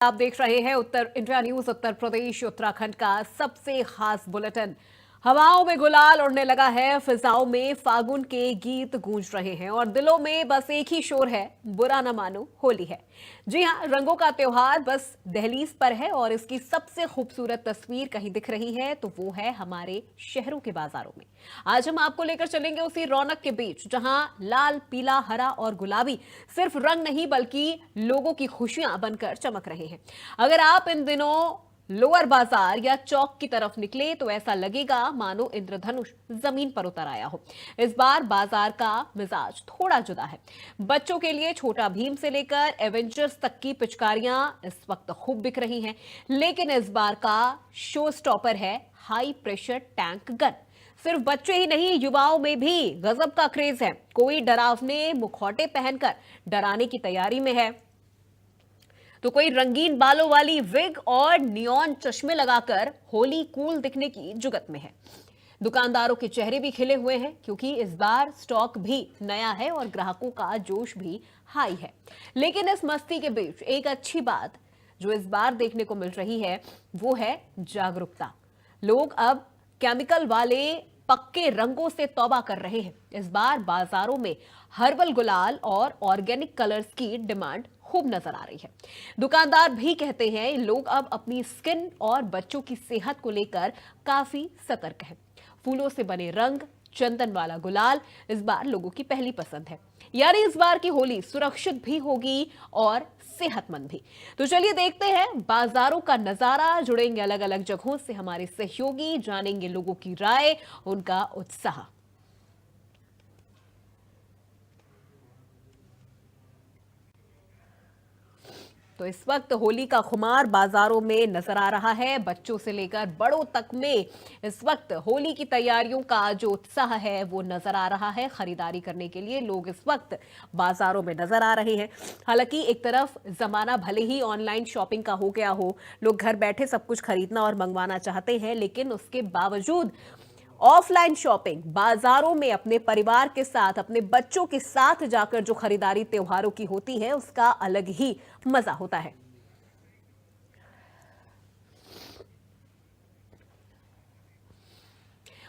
आप देख रहे हैं उत्तर इंडिया न्यूज उत्तर प्रदेश उत्तराखंड का सबसे खास बुलेटिन। हवाओं में गुलाल उड़ने लगा है, फिजाओं में फागुन के गीत गूंज रहे हैं और दिलों में बस एक ही शोर है, बुरा न मानो होली है। जी हां, रंगों का त्योहार बस दहलीज पर है और इसकी सबसे खूबसूरत तस्वीर कहीं दिख रही है तो वो है हमारे शहरों के बाजारों में। आज हम आपको लेकर चलेंगे उसी रौनक के बीच जहां लाल, पीला, हरा और गुलाबी सिर्फ रंग नहीं बल्कि लोगों की खुशियां बनकर चमक रहे हैं। अगर आप इन दिनों लोअर बाजार या चौक की तरफ निकले तो ऐसा लगेगा मानो इंद्रधनुष जमीन पर उतर आया हो। इस बार बाजार का मिजाज थोड़ा जुदा है। बच्चों के लिए छोटा भीम से लेकर एवेंजर्स तक की पिचकारियां इस वक्त खूब बिक रही हैं, लेकिन इस बार का शो स्टॉपर है हाई प्रेशर टैंक गन। सिर्फ बच्चे ही नहीं, युवाओं में भी गजब का क्रेज है। कोई डरावने मुखौटे पहनकर डराने की तैयारी में है तो कोई रंगीन बालों वाली विग और नियॉन चश्मे लगाकर होली कूल दिखने की जुगत में है। दुकानदारों के चेहरे भी खिले हुए हैं क्योंकि इस बार स्टॉक भी नया है और ग्राहकों का जोश भी हाई है। लेकिन इस मस्ती के बीच एक अच्छी बात जो इस बार देखने को मिल रही है वो है जागरूकता। लोग अब केमिकल वाले पक्के रंगों से तौबा कर रहे हैं। इस बार बाजारों में हर्बल गुलाल और ऑर्गेनिक कलर्स की डिमांड खूब नजर आ रही है। दुकानदार भी कहते हैं लोग अब अपनी स्किन और बच्चों की सेहत को लेकर काफी सतर्क हैं। फूलों से बने रंग, चंदन वाला गुलाल इस बार लोगों की पहली पसंद है। यानी इस बार की होली सुरक्षित भी होगी और सेहतमंद भी। तो चलिए देखते हैं बाजारों का नजारा, जुड़ेंगे अलग अलग जगहों से हमारे सहयोगी, जानेंगे लोगों की राय, उनका उत्साह। तो इस वक्त होली का खुमार बाजारों में नजर आ रहा है। बच्चों से लेकर बड़ों तक में इस वक्त होली की तैयारियों का जो उत्साह है वो नजर आ रहा है। खरीदारी करने के लिए लोग इस वक्त बाजारों में नजर आ रहे हैं। हालांकि एक तरफ जमाना भले ही ऑनलाइन शॉपिंग का हो गया हो, लोग घर बैठे सब कुछ खरीदना और मंगवाना चाहते हैं, लेकिन उसके बावजूद ऑफलाइन शॉपिंग, बाजारों में अपने परिवार के साथ, अपने बच्चों के साथ जाकर जो खरीदारी त्योहारों की होती है उसका अलग ही मजा होता है।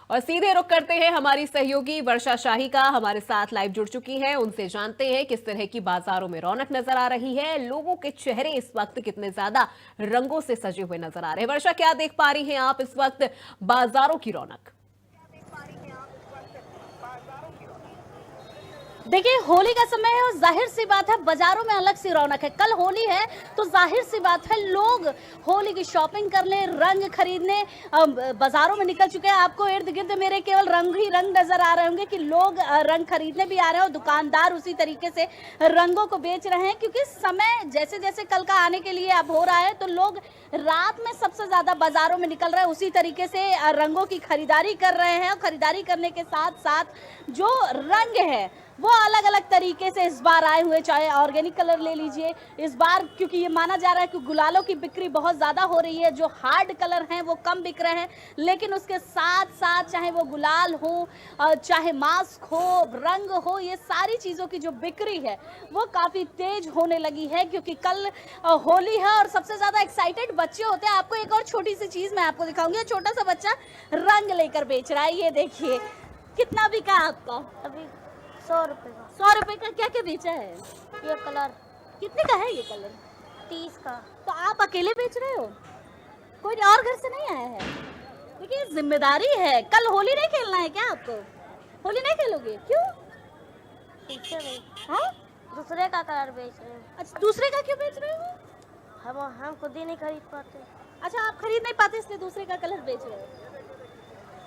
और सीधे रुख करते हैं हमारी सहयोगी वर्षा शाही का, हमारे साथ लाइव जुड़ चुकी हैं। उनसे जानते हैं किस तरह की बाजारों में रौनक नजर आ रही है, लोगों के चेहरे इस वक्त कितने ज्यादा रंगों से सजे हुए नजर आ रहे हैं। वर्षा, क्या देख पा रही हैं आप इस वक्त बाजारों की रौनक? देखिए, होली का समय है और जाहिर सी बात है बाजारों में अलग सी रौनक है। कल होली है तो जाहिर सी बात है लोग होली की शॉपिंग करने, रंग खरीदने बाजारों में निकल चुके हैं। आपको इर्द गिर्द मेरे केवल रंग ही रंग नजर आ रहे होंगे कि लोग रंग खरीदने भी आ रहे हैं और दुकानदार उसी तरीके से रंगों को बेच रहे हैं, क्योंकि समय जैसे जैसे कल का आने के लिए अब हो रहा है तो लोग रात में सबसे ज्यादा बाजारों में निकल रहे हैं, उसी तरीके से रंगों की खरीदारी कर रहे हैं। और खरीदारी करने के साथ साथ जो रंग है वो अलग अलग तरीके से इस बार आए हुए, चाहे ऑर्गेनिक कलर ले लीजिए इस बार, क्योंकि ये माना जा रहा है कि गुलालों की बिक्री बहुत ज़्यादा हो रही है। जो हार्ड कलर हैं वो कम बिक रहे हैं, लेकिन उसके साथ साथ चाहे वो गुलाल हो, चाहे मास्क हो, रंग हो, ये सारी चीज़ों की जो बिक्री है वो काफ़ी तेज होने लगी है, क्योंकि कल होली है और सबसे ज़्यादा एक्साइटेड बच्चे होते हैं। आपको एक और छोटी सी चीज़ मैं आपको दिखाऊंगी। छोटा सा बच्चा रंग लेकर बेच रहा है, ये देखिए। कितना बिका आपका अभी? 100 रुपये का। 100 रुपए का क्या क्या बेचा है? ये कलर कितने का है ये कलर? 30 का। तो आप अकेले बेच रहे हो, कोई और घर से नहीं आया है? देखिए, जिम्मेदारी है। कल होली नहीं खेलना है क्या आपको? होली नहीं खेलोगे? क्यों? पीछे नहीं, हाँ? दूसरे का कलर बेच रहे हैं। अच्छा, दूसरे का क्यों बेच रहे हो? हम खुद ही नहीं खरीद पाते। अच्छा, आप खरीद नहीं पाते इसलिए दूसरे का कलर बेच रहे हो।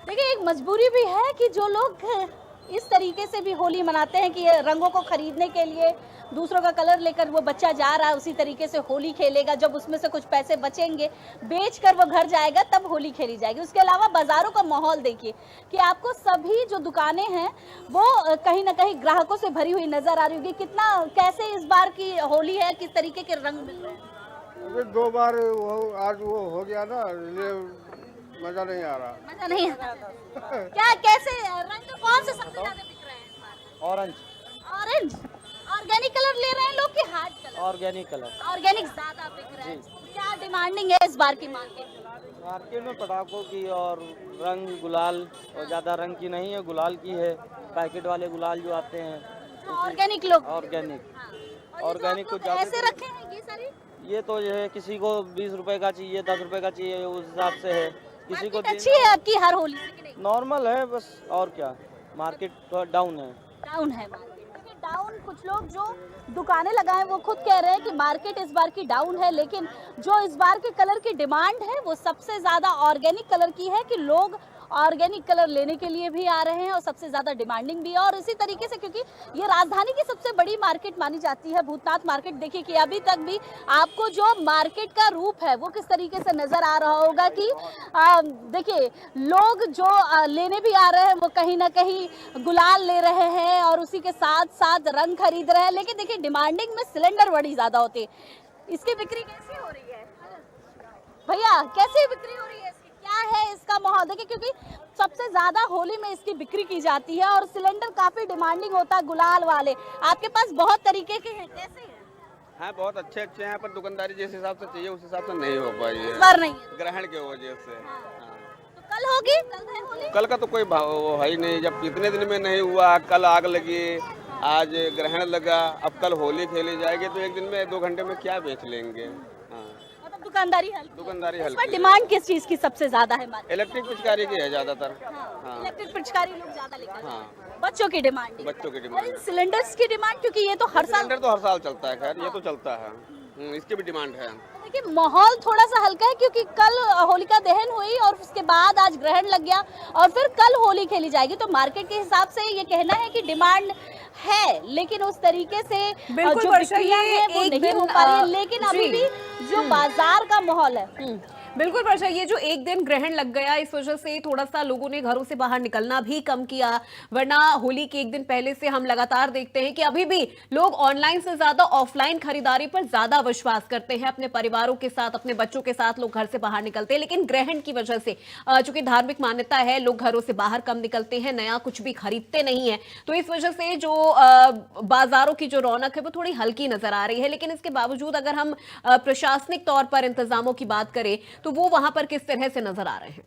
देखिए, एक मजबूरी भी है कि जो लोग इस तरीके से भी होली मनाते हैं कि रंगों को खरीदने के लिए दूसरों का कलर लेकर वो बच्चा जा रहा है, उसी तरीके से होली खेलेगा। जब उसमें से कुछ पैसे बचेंगे, बेचकर वो घर जाएगा, तब होली खेली जाएगी। उसके अलावा बाजारों का माहौल देखिए कि आपको सभी जो दुकानें हैं वो कहीं ना कहीं ग्राहकों से भरी हुई नजर आ रही होगी। कितना, कैसे इस बार की होली है, किस तरीके के रंग मिल रहे हैं? अभी 2 बार आज वो हो गया ना, ये मजा नहीं आ रहा। मजा नहीं आ रहा। क्या, कैसे रंग कौन से सबसे ज्यादा बिक रहे हैं इस बार? ऑरेंज। ऑरेंज। ऑर्गेनिक कलर ले रहे हैं लोग कि hard colour? Organic colour. Organic ज्यादा बिक रहा है। क्या डिमांडिंग है इस बार की मार्केट में? मार्केट में पटाखों की और रंग गुलाल, और ज़्यादा रंग की नहीं है, गुलाल की है। पैकेट वाले गुलाल जो आते हैं ऑर्गेनिक लोग। ऑर्गेनिक। और ऑर्गेनिक को को ज़्यादा ऐसे रखे हैं ये सारी? ये तो जो है किसी को 20 रुपए का चाहिए, 10 रुपए का चाहिए, उस हिसाब से है। किसी को मार्केट अच्छी है आपकी हर होली से कि नहीं? नॉर्मल है बस, और क्या। मार्केट थोड़ा डाउन है। डाउन है मार्केट। देखिए डाउन, कुछ लोग जो दुकानें लगाए वो खुद कह रहे हैं कि मार्केट इस बार की डाउन है, लेकिन जो इस बार के कलर की डिमांड है वो सबसे ज्यादा ऑर्गेनिक कलर की है कि लोग ऑर्गेनिक कलर लेने के लिए भी आ रहे हैं और सबसे ज्यादा डिमांडिंग भी है। और इसी तरीके से, क्योंकि ये राजधानी की सबसे बड़ी मार्केट मानी जाती है भूतनाथ मार्केट, देखिए कि अभी तक भी आपको जो मार्केट का रूप है वो किस तरीके से नजर आ रहा होगा कि देखिए लोग जो लेने भी आ रहे हैं वो कहीं ना कहीं गुलाल ले रहे हैं और उसी के साथ साथ रंग खरीद रहे हैं। लेकिन देखिए डिमांडिंग में सिलेंडर बड़ी ज्यादा होती है। इसकी बिक्री कैसी हो रही है भैया, कैसी बिक्री हो रही है इसकी? क्या है इसका माहौल? देखिए क्योंकि सबसे ज्यादा होली में इसकी बिक्री की जाती है और सिलेंडर काफी डिमांडिंग होता है गुलाल वाले। आपके पास बहुत तरीके के हैं, कैसे हैं? हाँ, बहुत अच्छे अच्छे हैं, पर दुकानदारी जिस हिसाब से चाहिए उस हिसाब से नहीं हो पाई है, इस बार नहीं है। ग्रहण के वजह से। तो कल होगी? कल है होली? कल का तो कोई वो है ही नहीं, जब इतने दिन में नहीं हुआ, कल आग लगी, आज ग्रहण लगा, अब कल होली खेली जाएगी, तो एक दिन में 2 घंटे में क्या बेच लेंगे। हाँ, मतलब दुकानदारी हल्की। दुकानदारी इस पर हल्की है। डिमांड किस चीज की सबसे ज्यादा है मार्केट? इलेक्ट्रिक पिचकारी की है ज्यादातर। हाँ, इलेक्ट्रिक पिचकारी लोग ज्यादा लेकर हाँ, बच्चों की डिमांड। बच्चों की और डिमांड। इन सिलेंडर्स की डिमांड, क्योंकि ये तो हर साल सिलेंडर तो हर साल चलता है, खैर ये तो चलता है, इसकी भी डिमांड है। देखिए माहौल थोड़ा सा हल्का है क्योंकि कल होलिका दहन हुई और उसके बाद आज ग्रहण लग गया और फिर कल होली खेली जाएगी। तो मार्केट के हिसाब से ये कहना है कि डिमांड है, लेकिन उस तरीके से बिल्कुल जो वर्षा, बिक्रियां ये हैं वो एक नहीं दिन, हो पा रही है। लेकिन जी। अभी भी जो बाजार का माहौल है, बिल्कुल वर्षा, ये जो एक दिन ग्रहण लग गया इस वजह से थोड़ा सा लोगों ने घरों से बाहर निकलना भी कम किया, वरना होली के एक दिन पहले से हम लगातार देखते हैं कि अभी भी लोग ऑनलाइन से ज्यादा ऑफलाइन खरीदारी पर ज्यादा विश्वास करते हैं। अपने परिवारों के साथ, अपने बच्चों के साथ लोग घर से बाहर निकलते हैं, लेकिन ग्रहण की वजह से चूंकि धार्मिक मान्यता है, लोग घरों से बाहर कम निकलते हैं, नया कुछ भी खरीदते नहीं है, तो इस वजह से जो बाजारों की जो रौनक है वो थोड़ी हल्की नजर आ रही है। लेकिन इसके बावजूद अगर हम प्रशासनिक तौर पर इंतजामों की बात करें तो वो वहां पर किस तरह से नजर आ रहे हैं?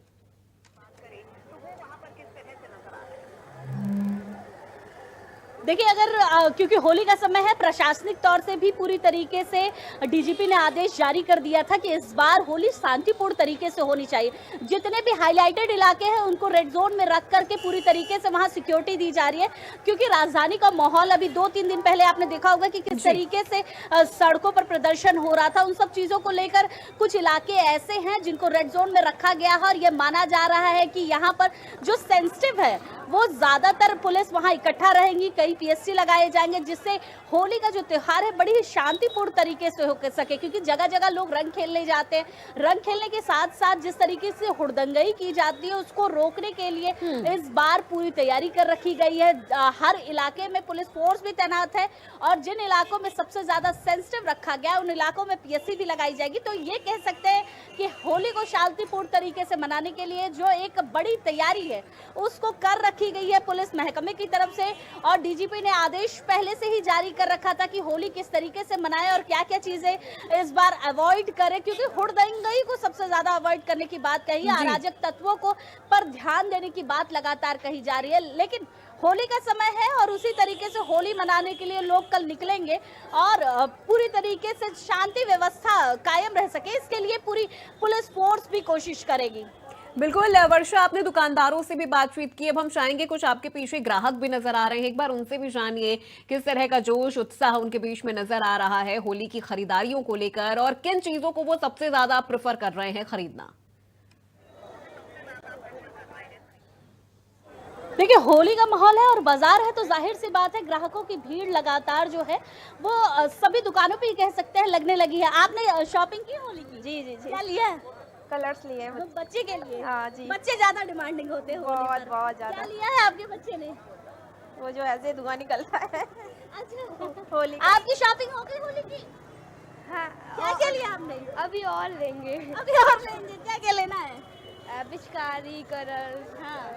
देखिए अगर क्योंकि होली का समय है, प्रशासनिक तौर से भी पूरी तरीके से डीजीपी ने आदेश जारी कर दिया था कि इस बार होली शांतिपूर्ण तरीके से होनी चाहिए। जितने भी हाईलाइटेड इलाके हैं उनको रेड जोन में रख करके पूरी तरीके से वहां सिक्योरिटी दी जा रही है, क्योंकि राजधानी का माहौल अभी 2-3 दिन पहले आपने देखा होगा कि किस तरीके से सड़कों पर प्रदर्शन हो रहा था। उन सब चीजों को लेकर कुछ इलाके ऐसे हैं जिनको रेड जोन में रखा गया है और ये माना जा रहा है कि यहाँ पर जो सेंसिटिव है वो ज्यादातर पुलिस वहां इकट्ठा रहेंगी, कई पीएससी लगाए जाएंगे, जिससे होली का जो त्योहार है बड़ी ही शांतिपूर्ण तरीके से हो सके। क्योंकि जगह जगह लोग रंग खेलने जाते हैं, रंग खेलने के साथ साथ जिस तरीके से हुड़दंगई की जाती है उसको रोकने के लिए इस बार पूरी तैयारी कर रखी गई है। हर इलाके में पुलिस फोर्स भी तैनात है और जिन इलाकों में सबसे ज्यादा सेंसिटिव रखा गया उन इलाकों में पीएससी भी लगाई जाएगी। तो ये कह सकते हैं कि होली को शांतिपूर्ण तरीके से मनाने के लिए जो एक बड़ी तैयारी है उसको कर रखी गई है पुलिस महकमे की तरफ से। और डीजीपी ने आदेश पहले से ही जारी कर रखा था कि होली किस तरीके से मनाएं और क्या क्या चीजें इस बार अवॉइड करें, क्योंकि हुड़दंगई को सबसे ज्यादा अवॉइड करने की बात कही है, अराजक तत्वों को पर ध्यान देने की बात लगातार कही जा रही है। लेकिन होली का समय है और उसी तरीके से होली मनाने के लिए लोग कल निकलेंगे और पूरी तरीके से शांति व्यवस्था कायम रह सके इसके लिए पूरी पुलिस फोर्स भी कोशिश करेगी। बिल्कुल वर्षा, आपने दुकानदारों से भी बातचीत की, अब हम चाहेंगे कुछ आपके पीछे ग्राहक भी नजर आ रहे हैं, एक बार उनसे भी जानिए किस तरह का जोश उत्साह उनके बीच में नजर आ रहा है होली की खरीदारियों को लेकर और किन चीजों को वो सबसे ज्यादा प्रेफर कर रहे हैं खरीदना। देखिए होली का माहौल है और बाजार है तो जाहिर सी बात है ग्राहकों की भीड़ लगातार जो है वो सभी दुकानों पे ही कह सकते हैं लगने लगी है। आपने शॉपिंग की होली की? जी जी जी, क्या लिया है? कलर्स लिए हैं। तो बच्चे के लिए? हाँ जी, बच्चे ज्यादा डिमांडिंग होते हैं होली पर। बहुत ज्यादा। क्या लिया है आपके बच्चे ने? वो जो ऐसे धुआं निकलता है अच्छा, होली। आपकी शॉपिंग हो गई होली की? हाँ, क्या क्या लिया आपने? अभी और लेंगे। अभी और लेंगे, क्या क्या लेना है? पिचकारी, कलर, हाँ,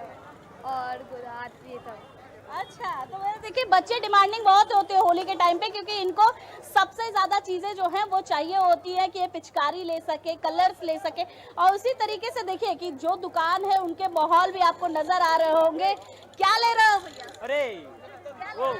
और गुलाब, ये सब। अच्छा, तो वैसे देखिए बच्चे डिमांडिंग बहुत होते हैं होली के टाइम पे, क्योंकि इनको सबसे ज्यादा चीजें जो हैं वो चाहिए होती है कि ये पिचकारी ले सके, कलर्स ले सके। और उसी तरीके से देखिए कि जो दुकान है उनके माहौल भी आपको नजर आ रहे होंगे। क्या ले रहे हो भैया? अरे वो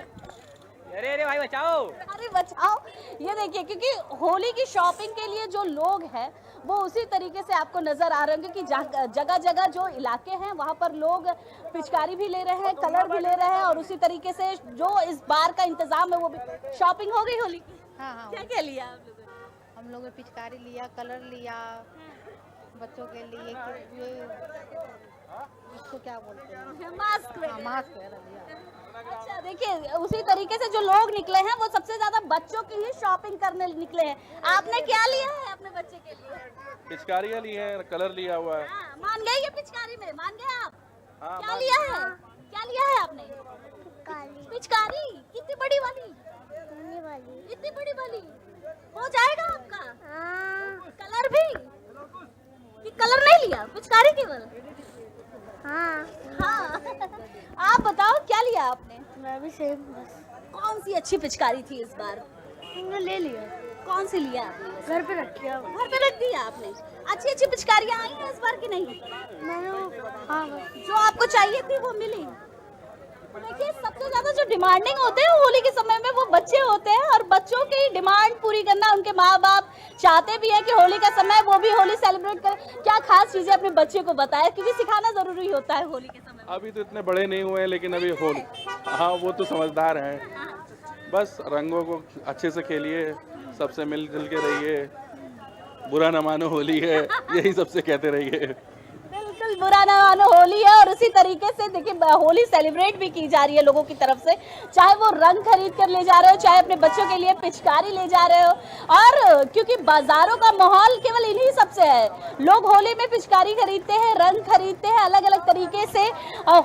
अरे अरे भाई बचाओ। अरे बचाओ, ये देखिए क्योंकि होली की शॉपिंग के लिए जो लोग हैं वो उसी तरीके से आपको नजर आ रहे होंगे कि जगह जगह जो इलाके हैं वहाँ पर लोग पिचकारी भी ले रहे हैं, कलर भी ले रहे हैं, और उसी तरीके से जो इस बार का इंतजाम है वो भी। शॉपिंग हो गई होली की? हाँ क्या क्या लिया आप लोगों ने? हम लोग ने पिचकारी लिया, कलर लिया, बच्चों के लिए ये इसको क्या बोलते हैं, मास्क हाँ, मास्क वगैरह लिया। अच्छा, देखिए उसी तरीके से जो लोग निकले हैं वो सबसे ज्यादा बच्चों की ही शॉपिंग करने निकले हैं। आपने क्या लिया है अपने बच्चे के लिए? पिचकारियाँ ली है, कलर लिया हुआ है। हाँ, मान गए ये पिचकारी में? मान गए आप? हाँ, क्या लिया है? क्या लिया है आपने? पिचकारी। कितनी बड़ी वाली? इतनी बड़ी वाली? हो जाएगा आपका? कलर भी? कि कलर नहीं लिया, पिचकारी केवल? हाँ। आप बताओ क्या लिया आपने? मैं भी सेम बस कौन सी अच्छी पिचकारी थी इस बार? हमने ले लिया, कौन सी लिया आपने? घर पे रखिया घर पे रख दिया आपने? अच्छी अच्छी पिचकारियाँ आई हैं इस बार की नहीं? मैंने हाँ बस जो आपको चाहिए थी वो मिली? देखिए सबसे ज्यादा जो डिमांडिंग होते हैं होली के समय में वो बच्चे होते हैं, और बच्चों की डिमांड पूरी करना उनके माँ बाप चाहते भी है कि होली का समय वो भी होली सेलिब्रेट करें। क्या खास चीजें अपने बच्चे को बताएं, क्योंकि सिखाना जरूरी होता है होली के समय में। अभी तो इतने बड़े नहीं हुए हैं, लेकिन अभी होली, हाँ वो तो समझदार हैं। बस रंगों को अच्छे से खेलिए, सबसे मिलजुल के रहिए, बुरा न मानो होली है, यही सबसे कहते रहिए। बिल्कुल बुरा ना मानो होली है, और उसी तरीके से देखिए होली सेलिब्रेट भी की जा रही है लोगों की तरफ से, चाहे वो रंग खरीद कर ले जा रहे हो, चाहे अपने बच्चों के लिए पिचकारी ले जा रहे हो। और क्योंकि बाजारों का माहौल केवल इन्हीं सबसे है, लोग होली में पिचकारी खरीदते हैं, रंग खरीदते हैं, अलग अलग तरीके से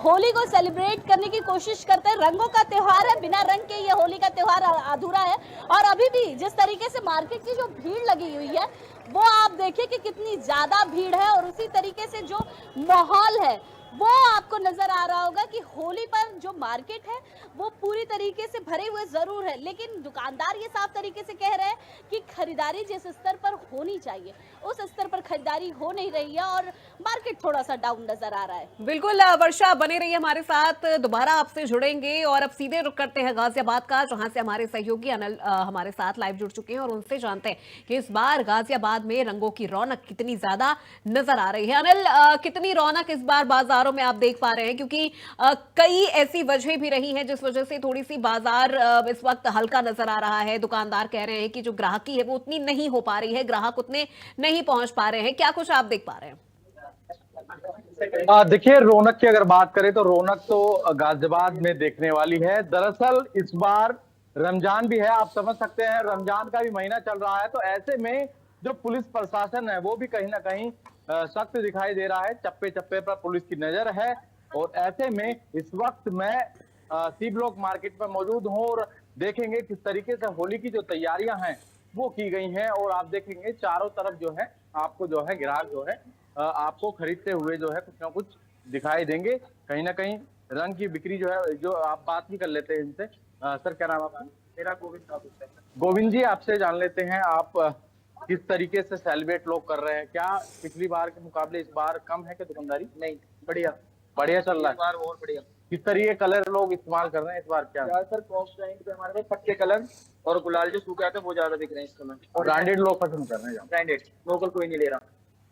होली को सेलिब्रेट करने की कोशिश करते हैं। रंगों का त्योहार है, बिना रंग के ये होली का त्योहार अधूरा है। और अभी भी जिस तरीके से मार्केट की जो भीड़ लगी हुई है वो आप देखिए कि कितनी ज्यादा भीड़ है, और उसी तरीके से जो माहौल है वो आपको नजर आ रहा होगा कि होली पर जो मार्केट है वो पूरी तरीके से भरे हुए जरूर है, लेकिन दुकानदार ये साफ तरीके से कह रहे हैं कि खरीदारी जिस स्तर पर होनी चाहिए उस स्तर पर खरीदारी हो नहीं रही है, और मार्केट थोड़ा सा डाउन नजर आ रहा है। बिल्कुल वर्षा बने रही हमारे साथ, दोबारा आपसे जुड़ेंगे और अब सीधे रुक करते हैं गाजियाबाद का, जहां से हमारे सहयोगी अनिल हमारे साथ लाइव जुड़ चुके हैं और उनसे जानते हैं कि इस बार गाजियाबाद में रंगों की रौनक कितनी ज्यादा नजर आ रही है। अनिल, कितनी रौनक इस बार बाजारों में आप देख पा रहे हैं, क्योंकि कई ऐसी वजह भी रही हैं जिस वजह से थोड़ी सी बाजार इस वक्त हल्का नजर आ रहा है। दुकानदार कह रहे हैं कि जो ग्राहकी है वो उतनी नहीं हो पा रही है, ग्राहक उतने नहीं पहुंच पा रहे हैं। क्या कुछ आप देख पा रहे हैं? देखिए, रौनक की अगर बात करें तो रौनक तो गाजियाबाद में देखने वाली है। दरअसल इस बार रमजान भी है, आप समझ सकते हैं, रमजान का भी महीना चल रहा है, तो ऐसे में जो पुलिस प्रशासन है वो भी कहीं ना कहीं सख्त दिखाई दे रहा है। चप्पे चप्पे पर पुलिस की नजर है, और ऐसे में इस वक्त मैं सी ब्लॉक मार्केट पर मौजूद हूँ और देखेंगे किस तरीके से होली की जो तैयारियां हैं वो की गई हैं। और आप देखेंगे चारों तरफ जो है आपको जो है ग्राहक जो है आपको खरीदते हुए जो है कुछ ना कुछ दिखाई देंगे। कहीं ना कहीं रंग की बिक्री जो है, जो आप बात भी कर लेते हैं इनसे। सर, क्या नाम आपका? मेरा गोविंद। गोविंद जी, आपसे जान लेते हैं आप किस तरीके से सेलिब्रेट लोग कर रहे हैं। क्या पिछली बार के मुकाबले इस बार कम है क्या दुकानदारी? नहीं, बढ़िया चल रहा है, बार और बढ़िया। किस तरीके कलर लोग इस्तेमाल कर रहे हैं इस बार? क्या ज्यादातर कॉस्ट पे हमारे पास पक्के कलर और गुलाल जो सूखे आते हैं वो ज्यादा बिक रहे हैं इस समय। और ब्रांडेड लोग पसंद कर रहे हैं? ब्रांडेड, लोकल कोई नहीं ले रहा,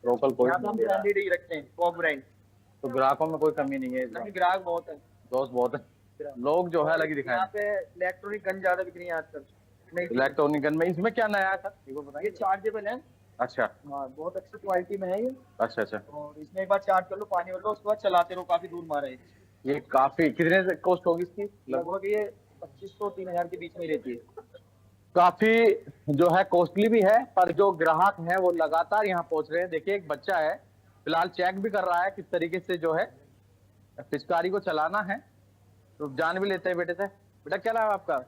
लोकल कोई हम ब्रांडेड ही रखते हैं, टॉप ब्रांड। तो ग्राहकों में कोई कमी नहीं है? ग्राहक बहुत है, दोस्त बहुत है, लोग जो है लगी दिखाए। यहाँ पे इलेक्ट्रॉनिक गन ज्यादा बिक रही है आजकल। इलेक्ट्रॉनिक गन में इसमें क्या नया है सर, ये चार्जेबल है। अच्छा, हाँ, बहुत अच्छी क्वालिटी में है ये। अच्छा। और इसमें एक बार चार्ज कर लो, पानी भर लो, उसके बाद चलाते रहो, काफी दूर मारा है। ये काफी कितने से कॉस्ट होगी इसकी? लगभग ये 2500-3000 के बीच में ही रहती है। काफी जो है कॉस्टली भी है, पर जो ग्राहक है वो लगातार यहाँ पहुंच रहे हैं। देखिए, एक बच्चा है फिलहाल चेक भी कर रहा है किस तरीके से जो है पिचकारी को चलाना है, तो जान भी लेते हैं बेटे से। बेटा, क्या नाम है आपका?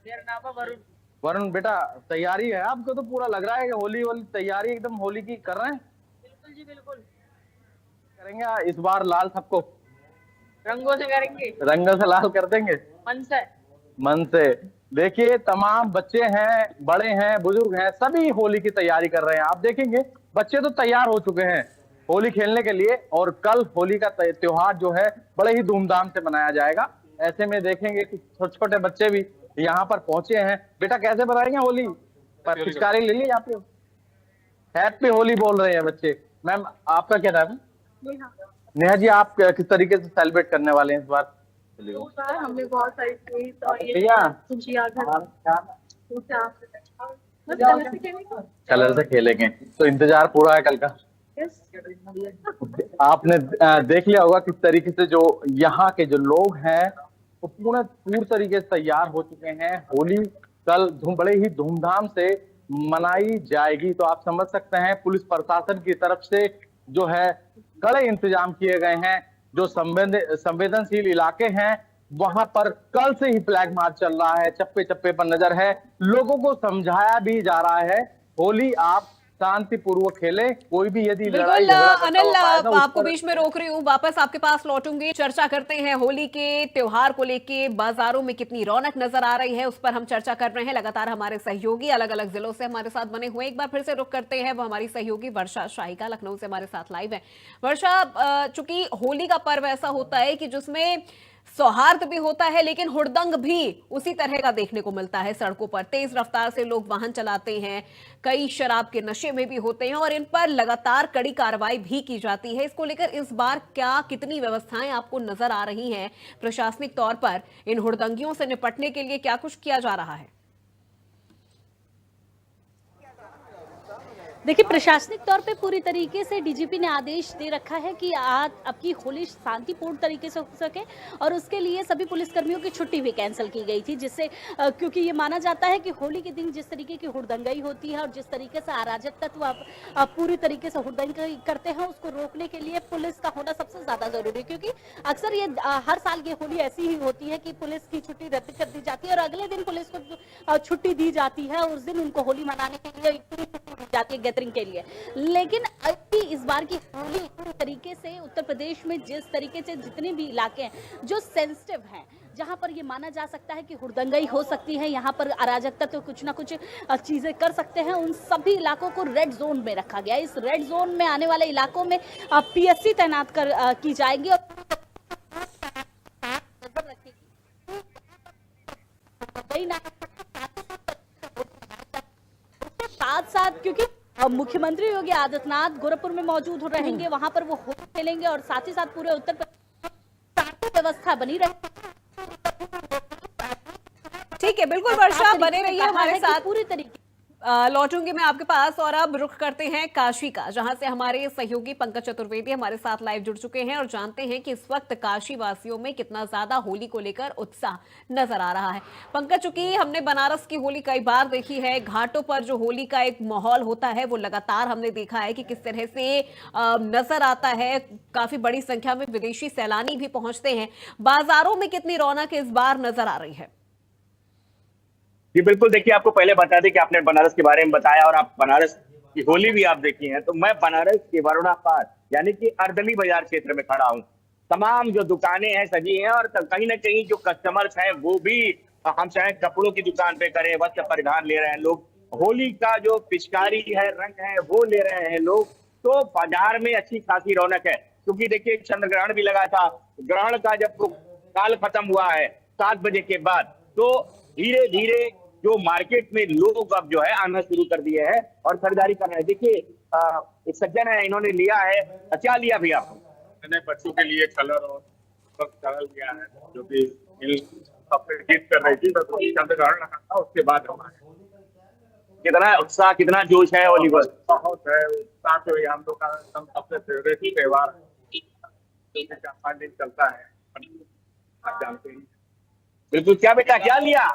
मेरा नाम है वरुण। वरुण, बेटा तैयारी है आपको तो पूरा लग रहा है कि होली तैयारी एकदम होली की कर रहे हैं? बिल्कुल जी, बिल्कुल करेंगे इस बार लाल सबको? रंगों से करेंगे, रंगों से लाल कर देंगे मन से। मन से। देखिए तमाम बच्चे हैं, बड़े हैं, बुजुर्ग हैं, सभी होली की तैयारी कर रहे हैं। आप देखेंगे बच्चे तो तैयार हो चुके हैं होली खेलने के लिए, और कल होली का त्योहार जो है बड़े ही धूमधाम से मनाया जाएगा। ऐसे में देखेंगे कि छोटे छोटे बच्चे भी यहाँ पर पहुंचे हैं। बेटा कैसे बनाएंगे होली? पर पिचकारी ले ली आपने? हैप्पी होली बोल रहे हैं बच्चे। मैम आपका क्या नाम है? नेहा जी, आप किस तरीके से सेलिब्रेट करने वाले हैं इस बार? हमने बहुत सारी स्वीट और भैया कलर से खेलेंगे तो इंतजार पूरा है कल का। आपने देख लिया होगा किस तरीके से जो यहाँ के जो लोग हैं वो पूरी तरीके से तैयार हो चुके हैं। होली कल बड़े ही धूमधाम से मनाई जाएगी। तो आप समझ सकते हैं पुलिस प्रशासन की तरफ से जो है कड़े इंतजाम किए गए हैं। जो संवेदनशील इलाके हैं वहां पर कल से ही फ्लैग मार्च चल रहा है, चप्पे चप्पे पर नजर है। लोगों को समझाया भी जा रहा है होली आप शांतिपूर्वक खेले, कोई भी यदि लड़ाई बिल्कुल झगड़ा अनिल, तो आपको बीच में रोक रही हूँ, वापस आपके पास लौटूंगी। चर्चा करते हैं होली के त्योहार को लेके बाजारों में कितनी रौनक नजर आ रही है, उस पर हम चर्चा कर रहे हैं। लगातार हमारे सहयोगी अलग अलग जिलों से हमारे साथ बने हुए, एक बार फिर से रुक करते हैं वो हमारी सहयोगी वर्षा शाही का, लखनऊ से हमारे साथ लाइव है। वर्षा, चूंकि होली का पर्व ऐसा होता है कि जिसमें सौहार्द भी होता है लेकिन हुड़दंग भी उसी तरह का देखने को मिलता है। सड़कों पर तेज रफ्तार से लोग वाहन चलाते हैं, कई शराब के नशे में भी होते हैं और इन पर लगातार कड़ी कार्रवाई भी की जाती है। इसको लेकर इस बार क्या कितनी व्यवस्थाएं आपको नजर आ रही हैं प्रशासनिक तौर पर? इन हुड़दंगियों से निपटने के लिए क्या कुछ किया जा रहा है? देखिए, प्रशासनिक तौर पे पूरी तरीके से डीजीपी ने आदेश दे रखा है कि आज अब की होली शांतिपूर्ण तरीके से हो सके और उसके लिए सभी पुलिसकर्मियों की छुट्टी भी कैंसिल की गई थी, जिससे क्योंकि ये माना जाता है कि होली के दिन जिस तरीके की हुड़दंगाई होती है और जिस तरीके से अराजक तत्व पूरी तरीके से हुड़दंगाई करते हैं उसको रोकने के लिए पुलिस का होना सबसे ज्यादा जरूरी है। क्योंकि अक्सर ये हर साल ये होली ऐसी ही होती है कि पुलिस की छुट्टी रद्द कर दी जाती है और अगले दिन पुलिस को छुट्टी दी जाती है, उस दिन उनको होली मनाने के लिए पूरी छुट्टी दी जाती है गैदरिंग के लिए। लेकिन अभी इस बार की होली पूरी तरीके से उत्तर प्रदेश में जिस तरीके से जितने भी इलाके हैं जो सेंसिटिव हैं, जहां पर ये माना जा सकता है कि हुड़दंगाई हो सकती है, यहाँ पर अराजकता तो कुछ ना कुछ चीजें कर सकते हैं, उन सभी इलाकों को रेड जोन में रखा गया है। इस रेड जोन में आने वाले इलाकों में पीएससी तैनात की जाएगी और साथ क्योंकि मुख्यमंत्री योगी आदित्यनाथ गोरखपुर में मौजूद रहेंगे, वहां पर वो होली खेलेंगे और साथ ही साथ पूरे उत्तर प्रदेश व्यवस्था बनी रहेगी। ठीक है, बिल्कुल वर्षा, बने रहिए हमारे साथ। पूरी तरीके लौटूंगी मैं आपके पास और अब रुख करते हैं काशी का, जहां से हमारे सहयोगी पंकज चतुर्वेदी हमारे साथ लाइव जुड़ चुके हैं और जानते हैं कि इस वक्त काशी वासियों में कितना ज्यादा होली को लेकर उत्साह नजर आ रहा है। पंकज, चूंकि हमने बनारस की होली कई बार देखी है, घाटों पर जो होली का एक माहौल होता है वो लगातार हमने देखा है कि किस तरह से नजर आता है। काफी बड़ी संख्या में विदेशी सैलानी भी पहुंचते हैं। बाजारों में कितनी रौनक इस बार नजर आ रही है? जी बिल्कुल, देखिए आपको पहले बता दें कि आपने बनारस के बारे में बताया और आप बनारस की होली भी आप देखी हैं, तो मैं बनारस के वरुणा पास यानी कि अर्दली बाजार क्षेत्र में खड़ा हूँ। तमाम जो दुकानें हैं सजी हैं और कहीं ना कहीं जो कस्टमर्स हैं वो भी, हम चाहे कपड़ों की दुकान पे करें, वस्त्र परिधान ले रहे हैं लोग, होली का जो पिचकारी है, रंग है वो ले रहे हैं लोग। तो बाजार में अच्छी खासी रौनक है, क्योंकि देखिए चंद्र ग्रहण भी लगा था। ग्रहण का जब काल खत्म हुआ है 7 बजे के बाद, तो धीरे धीरे जो मार्केट में लोग अब जो है आना शुरू कर दिए हैं और खरीदारी कर रहे हैं। देखिए एक सज्जन है, इन्होंने लिया है, क्या लिया भैया आपको? मैंने बच्चों के लिए कलर और सब कलर लिया है, जो कि जीत कर रही थी, तो चंद्रग्रहण लगा था उसके बाद हमारे। कितना उत्साह, कितना जोश है होली पर? बहुत है उत्साह, तो ये हम लोग का सबसे फेवरेट त्योहार है, 4-5 दिन चलता है, आप जानते हैं। बिल्कुल। क्या बेटा क्या लिया?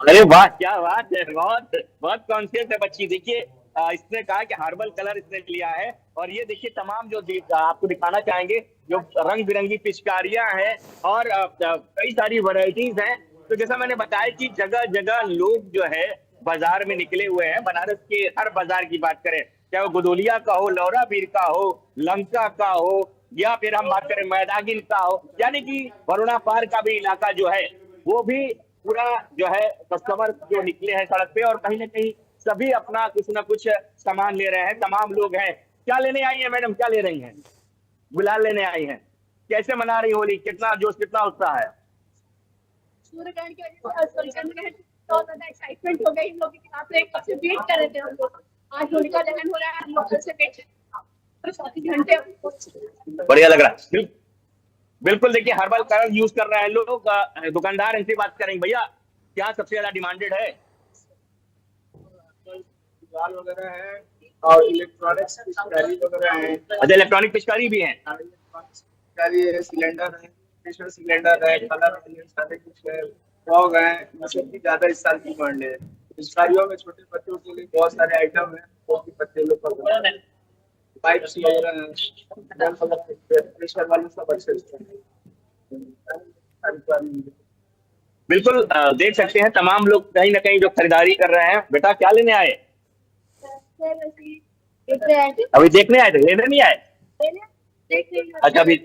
अरे वाह, क्या बात है, बहुत बहुत कॉन्शियस है बच्ची। देखिए इसने कहा कि हर्बल कलर इसने लिया है और ये देखिए तमाम जो आपको दिखाना चाहेंगे जो रंग बिरंगी पिचकारियां हैं और कई सारी वैरायटीज हैं। तो जैसा मैंने बताया कि जगह जगह लोग जो है बाजार में निकले हुए हैं। बनारस के हर बाजार की बात करें, चाहे वो गुदोलिया का हो, लौराबीर का हो, लंका का हो, या फिर हम बात करें मैदागिल का हो, यानी कि वरुणा पार का भी इलाका जो है वो भी पूरा जो है कस्टमर जो निकले हैं सड़क पे, और कहीं ना कहीं सभी अपना कुछ ना कुछ सामान ले रहे हैं। तमाम लोग हैं। क्या लेने आई है मैडम, क्या ले रही हैं? गुलाल लेने आई हैं। कैसे मना रही होली, कितना जोश, कितना उत्साह है? सूर्यग्रहण की वजह से चंद्रग्रहण बहुत ज्यादा एक्साइटमेंट हो गई हम लोग, यहाँ पे कब से वेट कर रहे थे हम लोग। आज होलिका दहन हो रहा है, हम लोग कल से वेट 34 घंटे। बढ़िया लग रहा है। बिल्कुल देखिए, हर्बल कलर यूज कर रहे हैं लोग। दुकानदार इनसे बात करेंगे। भैया क्या सबसे ज्यादा डिमांडेड है? गुलाल वगैरह है और इलेक्ट्रॉनिक्स पिचकारी वगैरह है। अच्छा, इलेक्ट्रॉनिक पिचकारी भी है। पिचकारी है, सिलेंडर है, प्रेशर सिलेंडर है, कलर है, सारे कुछ है, फॉग है। मतलब की ज्यादा इस साल की डिमांड है। पिचकारियों में छोटे बच्चों के लिए बहुत सारे आइटम है, छोटे बच्चे लोग का पाइप्स वगैरह है, प्रेशर वाले सब अच्छे बिल्कुल देख सकते हैं तमाम लोग कहीं ना कहीं जो खरीदारी कर रहे हैं। बेटा क्या लेने आए? अभी देखने आए थे, लेने नहीं आए? अच्छा, अभी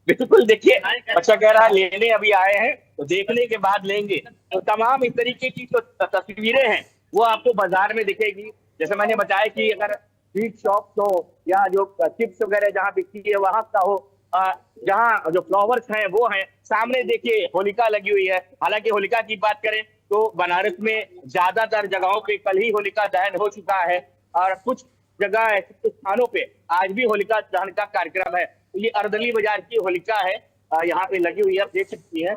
बिल्कुल देखिए, अच्छा कह रहा है लेने अभी आए हैं, तो देखने के बाद लेंगे। तो तमाम इस तरीके की जो तस्वीरें हैं वो आपको बाजार में दिखेगी। जैसे मैंने बताया कि अगर स्वीट शॉप हो या जो चिप्स वगैरह जहाँ बिकती है वहां का हो, जहाँ जो फ्लावर्स हैं वो हैं। सामने देखिए होलिका लगी हुई है। हालांकि होलिका की बात करें तो बनारस में ज्यादातर जगहों पे कल ही होलिका दहन हो चुका है, और कुछ जगह ऐसे कुछ स्थानों पे आज भी होलिका दहन का कार्यक्रम है। तो ये अर्दली बाजार की होलिका है, यहाँ पे लगी हुई है, आप देख सकती है।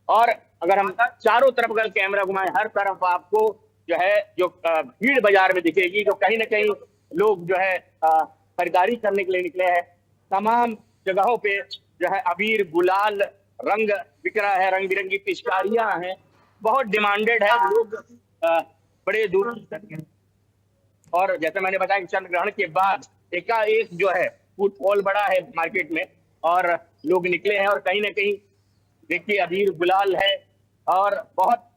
और अगर हम चारों तरफ अगर कैमरा घुमाएं, हर तरफ आपको जो है जो भीड़ बाजार में दिखेगी, जो कहीं ना कहीं लोग जो है खरीदारी करने के लिए निकले हैं। तमाम जगहों पे जो है अबीर, गुलाल, रंग बिक रहा है, रंग बिरंगी पिचकारियां हैं, बहुत डिमांडेड है। लोग बड़े दूर तक, और जैसे मैंने बताया कि चंद्र ग्रहण के बाद एकाएक जो है फुटफॉल बढ़ा है मार्केट में, और लोग निकले हैं। और कहीं ना कहीं देखिए अबीर, गुलाल है, और बहुत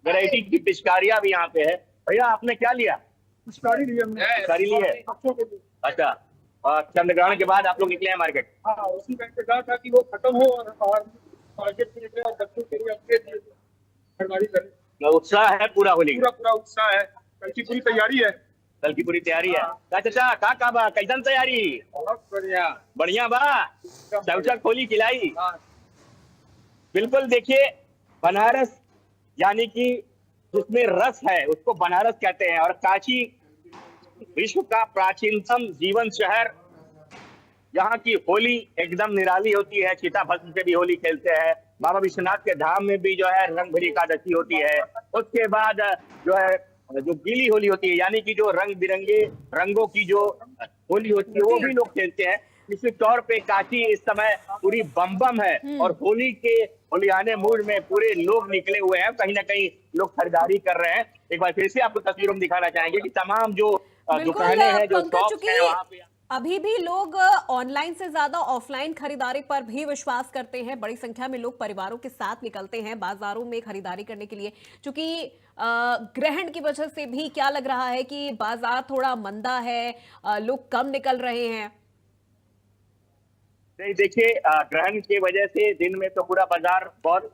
वैरायटी की पिचकारियां भी यहाँ पे है। भैया आपने क्या लिया? पिचकारी ली हमने। पिचकारी ली है। अच्छा, और चंद्र ग्रहण के बाद आप लोग निकले हैं मार्केट? हाँ, उसी बैंक से कहा था कि वो खत्म हो और मार्केट में निकले और बच्चों के लिए अपने खरीदारी करें। उत्साह है पूरा होली? पूरा उत्साह है। कल की पूरी तैयारी है। कल की पूरी तैयारी है। चाचा का बा कैसन तैयारी? बहुत बढ़िया। बढ़िया बा। चौचक खोली खिलाई। बिल्कुल देखिए, बनारस यानी कि जिसमें रस है उसको बनारस कहते हैं। और काशी विश्व का प्राचीनतम जीवन शहर, यहाँ की होली एकदम निराली होती है। चिता भस्म से भी होली खेलते हैं। बाबा विश्वनाथ के धाम में भी जो है रंग भरी एकादशी होती है। उसके बाद जो है जो गीली होली होती है, यानी कि जो रंग बिरंगे रंगों की जो होली होती है वो भी लोग खेलते हैं। इसी तौर पे काशी इस समय पूरी बम है, और होली के होलियाने मूड में पूरे लोग निकले हुए हैं। कहीं ना कहीं लोग खरीदारी कर रहे हैं। एक बार फिर से आपको तस्वीरों में दिखाना चाहेंगे कि तमाम जो दुकानें हैं, जो शॉप्स हैं, वहाँ पे अभी भी लोग ऑनलाइन से ज्यादा ऑफलाइन खरीदारी पर भी विश्वास करते हैं। बड़ी संख्या में लोग परिवारों के साथ निकलते हैं बाजारों में खरीदारी करने के लिए। क्योंकि ग्रहण की वजह से भी क्या लग रहा है कि बाजार थोड़ा मंदा है, लोग कम निकल रहे हैं। नहीं देखिए, ग्रहण की वजह से दिन में तो पूरा बाजार बहुत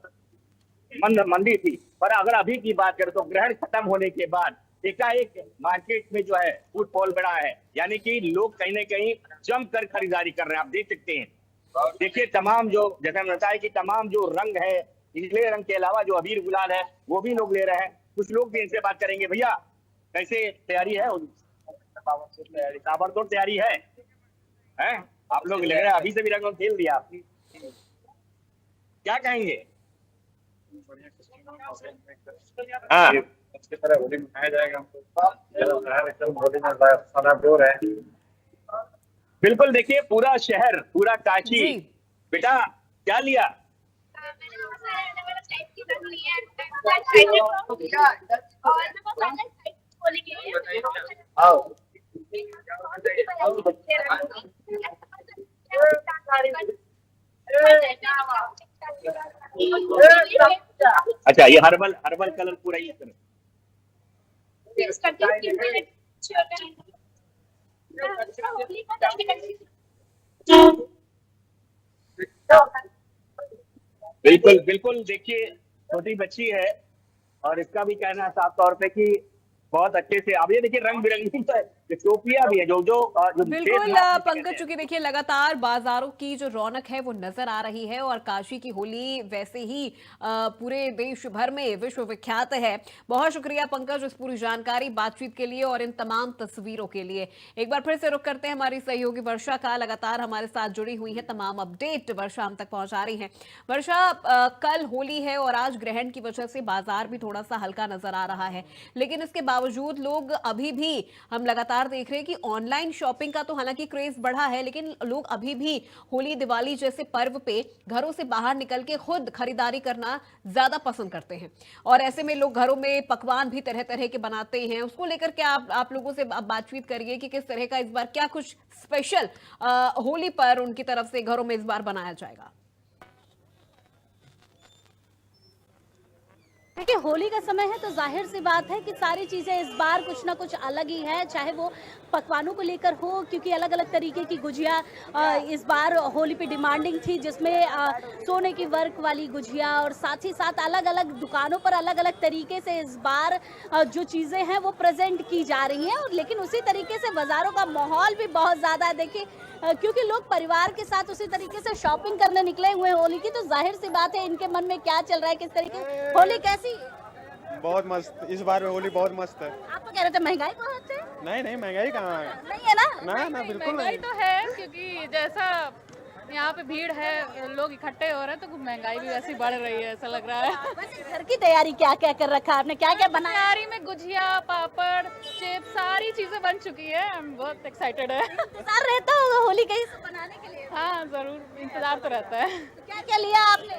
मंदी थी, पर अगर अभी की बात करें तो ग्रहण खत्म होने के बाद एकाएक मार्केट में जो है फुटफॉल बढ़ा है। यानी कि लोग कहीं ना कहीं जमकर खरीदारी कर रहे हैं। आप देख सकते हैं। देखिए तमाम जो जैसा मैंने बताया कि तमाम जो रंग है, नीले रंग के अलावा जो अबीर गुलाल है वो भी लोग ले रहे हैं। कुछ लोग भी इनसे बात करेंगे। भैया कैसे तैयारी है? ताबड़तोड़ तैयारी है, आप लोग ले रहे हैं? अभी से भी रंग खेल दिया आप, क्या कहेंगे? हाँ, अच्छी तरह होली मनाया जाएगा। बिल्कुल देखिए, पूरा शहर, पूरा काशी। बेटा क्या लिया? अच्छा, ये हर्बल हर्बल कलर पूरा यूज करें। मिक्स करके कितने अच्छे होते हैं। होली का बिल्कुल बिल्कुल, देखिए छोटी बच्ची है और इसका भी कहना है साफ तौर पे कि बहुत अच्छे से, अब ये देखिए रंग बिरंगी टोपियां भी है जो बिल्कुल पंकज, चूंकि देखिए लगातार बाजारों की जो रौनक है वो नजर आ रही है और काशी की होली वैसे ही पूरे देश भर में विश्व विख्यात है। बहुत शुक्रिया पंकज इस पूरी जानकारी, बातचीत के लिए और इन तमाम तस्वीरों के लिए। एक बार फिर से रुक करते हैं हमारी सहयोगी वर्षा का, लगातार हमारे साथ जुड़ी हुई है, तमाम अपडेट वर्षा हम तक पहुंचा रही है। वर्षा, कल होली है और आज ग्रहण की वजह से बाजार भी थोड़ा सा हल्का नजर आ रहा है, लेकिन इसके बावजूद लोग अभी भी, हम लगातार देख रहे हैं कि ऑनलाइन शॉपिंग का तो हालांकि क्रेज बढ़ा है, लेकिन लोग अभी भी होली दिवाली जैसे पर्व पे घरों से बाहर निकल के खुद खरीदारी करना ज्यादा पसंद करते हैं। और ऐसे में लोग घरों में पकवान भी तरह तरह के बनाते हैं। उसको लेकर के आप लोगों से बातचीत करिए कि किस तरह का इस बार क्या कुछ स्पेशल होली पर उनकी तरफ से घरों में इस बार बनाया जाएगा। देखिए होली का समय है तो जाहिर सी बात है कि सारी चीज़ें इस बार कुछ ना कुछ अलग ही है, चाहे वो पकवानों को लेकर हो, क्योंकि अलग अलग तरीके की गुजिया इस बार होली पे डिमांडिंग थी, जिसमें सोने की वर्क वाली गुजिया और साथ ही साथ अलग अलग दुकानों पर अलग अलग तरीके से इस बार जो चीज़ें हैं वो प्रेजेंट की जा रही हैं। और लेकिन उसी तरीके से बाज़ारों का माहौल भी बहुत ज़्यादा है। देखिए क्योंकि लोग परिवार के साथ उसी तरीके से शॉपिंग करने निकले हुए हैं होली की, तो जाहिर सी बात है इनके मन में क्या चल रहा है, किस तरीके होली कैसी। बहुत मस्त, इस बार होली बहुत मस्त है। आप तो कह रहे थे महंगाई बहुत है। नहीं महंगाई कहाँ है, नहीं है ना। ना बिल्कुल महंगाई तो है, क्योंकि जैसा यहाँ पे भीड़ है, लोग इकट्ठे हो रहे हैं, तो महंगाई भी वैसे बढ़ रही है, ऐसा लग रहा है। वैसे घर की तैयारी क्या क्या कर रखा है आपने, क्या क्या बनाया? तैयारी में गुजिया, पापड़, चिप्स, सारी चीजें बन चुकी है। हम बहुत एक्साइटेड है। इंतजार रहता होगा होली का सब बनाने के लिए। हाँ जरूर, इंतजार तो रहता है। क्या क्या लिया आपने?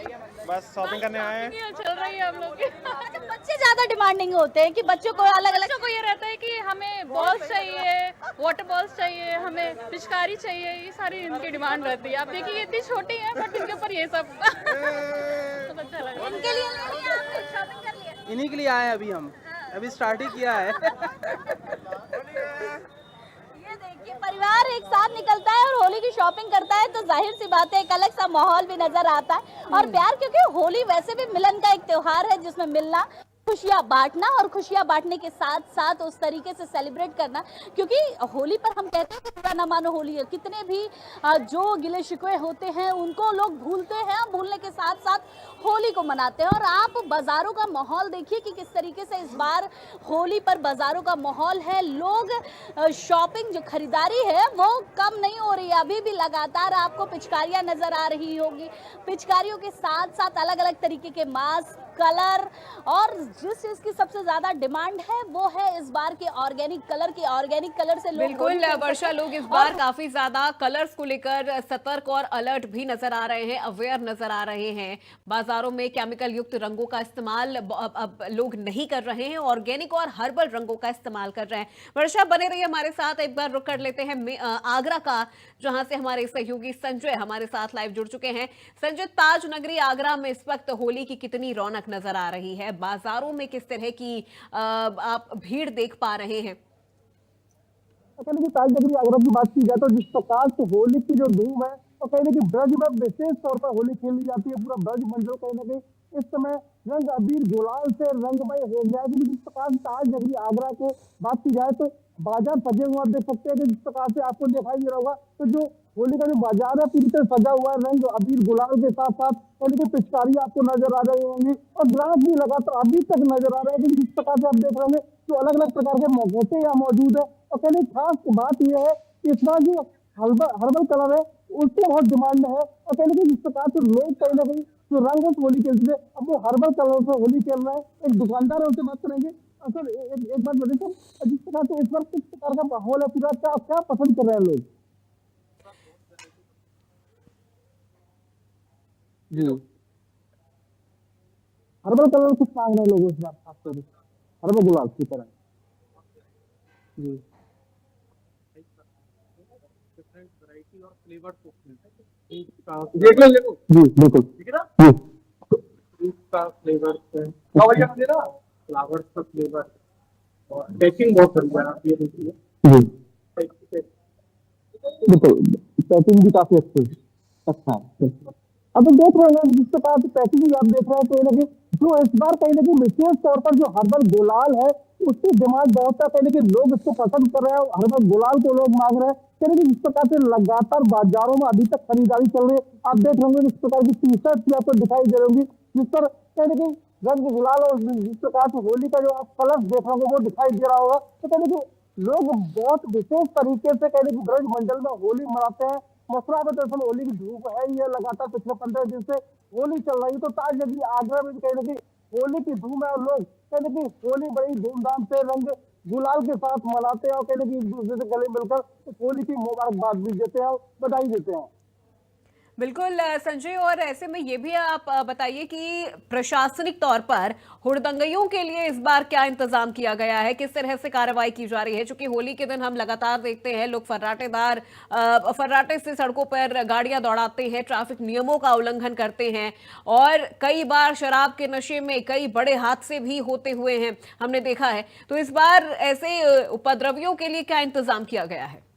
बस शॉपिंग करने आए हैं। चल रही है हम लोग की। अच्छा, बच्चे ज्यादा डिमांडिंग होते हैं कि बच्चों को अलग अलग, बच्चों को ये रहता है कि हमें बॉल्स चाहिए, वाटर बॉल्स चाहिए, हमें पिचकारी चाहिए, ये सारी इनकी डिमांड रहती है। आप देखिए ये इतनी छोटी है बट इनके ऊपर ये सब तो अच्छा लगा। इनके लिए ले लिया आपने, शॉपिंग कर लिया? इन्हीं के लिए आए अभी हम, अभी स्टार्ट ही किया है। ये देखिए परिवार एक साथ निकलता है और होली की शॉपिंग करता है तो जाहिर सी बात है एक अलग सा माहौल भी नजर आता है और प्यार, क्योंकि होली वैसे भी मिलन का एक त्योहार है जिसमें मिलना, खुशियाँ बांटना और खुशियाँ बांटने के साथ साथ उस तरीके से सेलिब्रेट करना, क्योंकि होली पर हम कहते हैं कि बुरा ना मानो होली है। कितने भी जो गिले शिकवे होते हैं उनको लोग भूलते हैं, भूलने के साथ साथ होली को मनाते हैं। और आप बाजारों का माहौल देखिए कि किस तरीके से इस बार होली पर बाजारों का माहौल है। लोग शॉपिंग, जो खरीदारी है वो कम नहीं हो रही है, अभी भी लगातार आपको पिचकारियाँ नजर आ रही होगी। पिचकारियों के साथ साथ अलग अलग तरीके के मास्क, कलर, और जिस चीज की सबसे ज्यादा डिमांड है वो है इस बार के ऑर्गेनिक कलर की। ऑर्गेनिक कलर से लोग, बिल्कुल वर्षा, लोग इस बार काफी ज्यादा कलर्स को लेकर सतर्क और अलर्ट भी नजर आ रहे हैं, अवेयर नजर आ रहे हैं। बाजारों में केमिकल युक्त रंगों का इस्तेमाल अब लोग नहीं कर रहे हैं, ऑर्गेनिक और हर्बल रंगों का इस्तेमाल कर रहे हैं। वर्षा बने रही हमारे साथ, एक बार रुक कर लेते हैं आगरा का, जहां से हमारे सहयोगी संजय हमारे साथ लाइव जुड़ चुके हैं। संजय, ताज नगरी आगरा में इस वक्त होली की कितनी रौनक नजर आ रही है, बाजारों में किस तरह की आप भीड़ देख पा रहे हैं? ताज नगरी आगरा की बात की जाए तो जिस प्रकार से होली की जो धूम है तो कहीं ना कहीं ब्रज में विशेष तौर पर होली खेली जाती है। पूरा ब्रज मंडल कहीं ना कहीं इस समय रंग अबीर गुलाल से रंगमय हो गया है। जिस प्रकार ताज नगरी आगरा के बात की जाए तो बाजार सजे हुए, आप देख सकते हैं कि जिस प्रकार से आपको दिखाई दे रहा होगा तो जो होली का जो बाजार है पूरी तरह सजा हुआ है रंग अबीर गुलाल के साथ साथ, होली की पिचकारी आपको नजर आ रही होंगी और ग्राहक भी लगातार अभी तक नजर आ रहा है कि जिस प्रकार से आप देख रहे होंगे जो अलग अलग प्रकार के मौके यहाँ मौजूद है। और कहने खास बात यह है कि इस बार जो हर्बल कलर है उससे बहुत डिमांड है और कहने की जिस प्रकार से लोग कहीं ना कहीं जो रंग है होली खेलते थे अब वो हर्बल कलर से होली खेल रहे हैं। एक दुकानदार है, उनसे बात करेंगे। सर एक बात बताइए सर, जिस प्रकार से इस बार किस प्रकार का माहौल है, पूरा क्या पसंद कर रहे हैं लोग? जी हर्बल कलर कुछ मांग रहे हैं लोग इस बार, खासकर हर्बल गुलाल की तरह। जी जी बिल्कुल फ्लेवर भैया मुझे ना फ्लावर्स का फ्लेवर और पैकिंग बहुत बढ़िया है, आप ये देखिए। जी बिल्कुल, पैकिंग भी काफी अच्छी है। अच्छा, अब हम देख रहे हैं जिस प्रकार से पैकिंग भी आप देख रहे हैं, कहीं ना कहीं जो इस बार कहीं ना कहीं विशेष तौर पर जो हर्बल गुलाल है उसकी डिमांड बहुत है, कहीं ना कहीं लोग इसको पसंद कर रहे हैं, हर्बल गुलाल को लोग मांग रहे हैं। कहीं ना कहीं जिस प्रकार से लगातार बाजारों में अभी तक खरीदारी चल रही है, आप देख रहे होंगे इस प्रकार की टी शर्ट भी आपको दिखाई दे रही होंगी जिस पर कहीं ना कहीं रंग गुलाल और जिस प्रकार से होली का जो आप कलर देख रहे होंगे वो दिखाई दे रहा होगा। तो कहीं ना कहीं लोग बहुत विशेष तरीके से कहीं ना कहीं ब्रज मंडल में होली मनाते हैं। मथुरा में दरअसल होली की धूप है, ये लगातार पिछले 15 दिन से होली चल रही है। तो ताजनगरी आगरा में भी कहीं ना कहीं होली की धूम है और लोग कहीं ना कहीं होली बड़ी धूमधाम से रंग गुलाल के साथ मनाते हैं और कहीं ना कहीं एक दूसरे से गले मिलकर इस होली की मुबारकबाद भी देते हैं और बधाई देते हैं। बिल्कुल संजय, और ऐसे में ये भी आप बताइए कि प्रशासनिक तौर पर हुड़दंगइयों के लिए इस बार क्या इंतजाम किया गया है, किस तरह से कार्रवाई की जा रही है? क्योंकि होली के दिन हम लगातार देखते हैं लोग फर्राटे से सड़कों पर गाड़ियां दौड़ाते हैं, ट्रैफिक नियमों का उल्लंघन करते हैं और कई बार शराब के नशे में कई बड़े हादसे भी होते हुए हैं, हमने देखा है। तो इस बार ऐसे उपद्रवियों के लिए क्या इंतजाम किया गया है?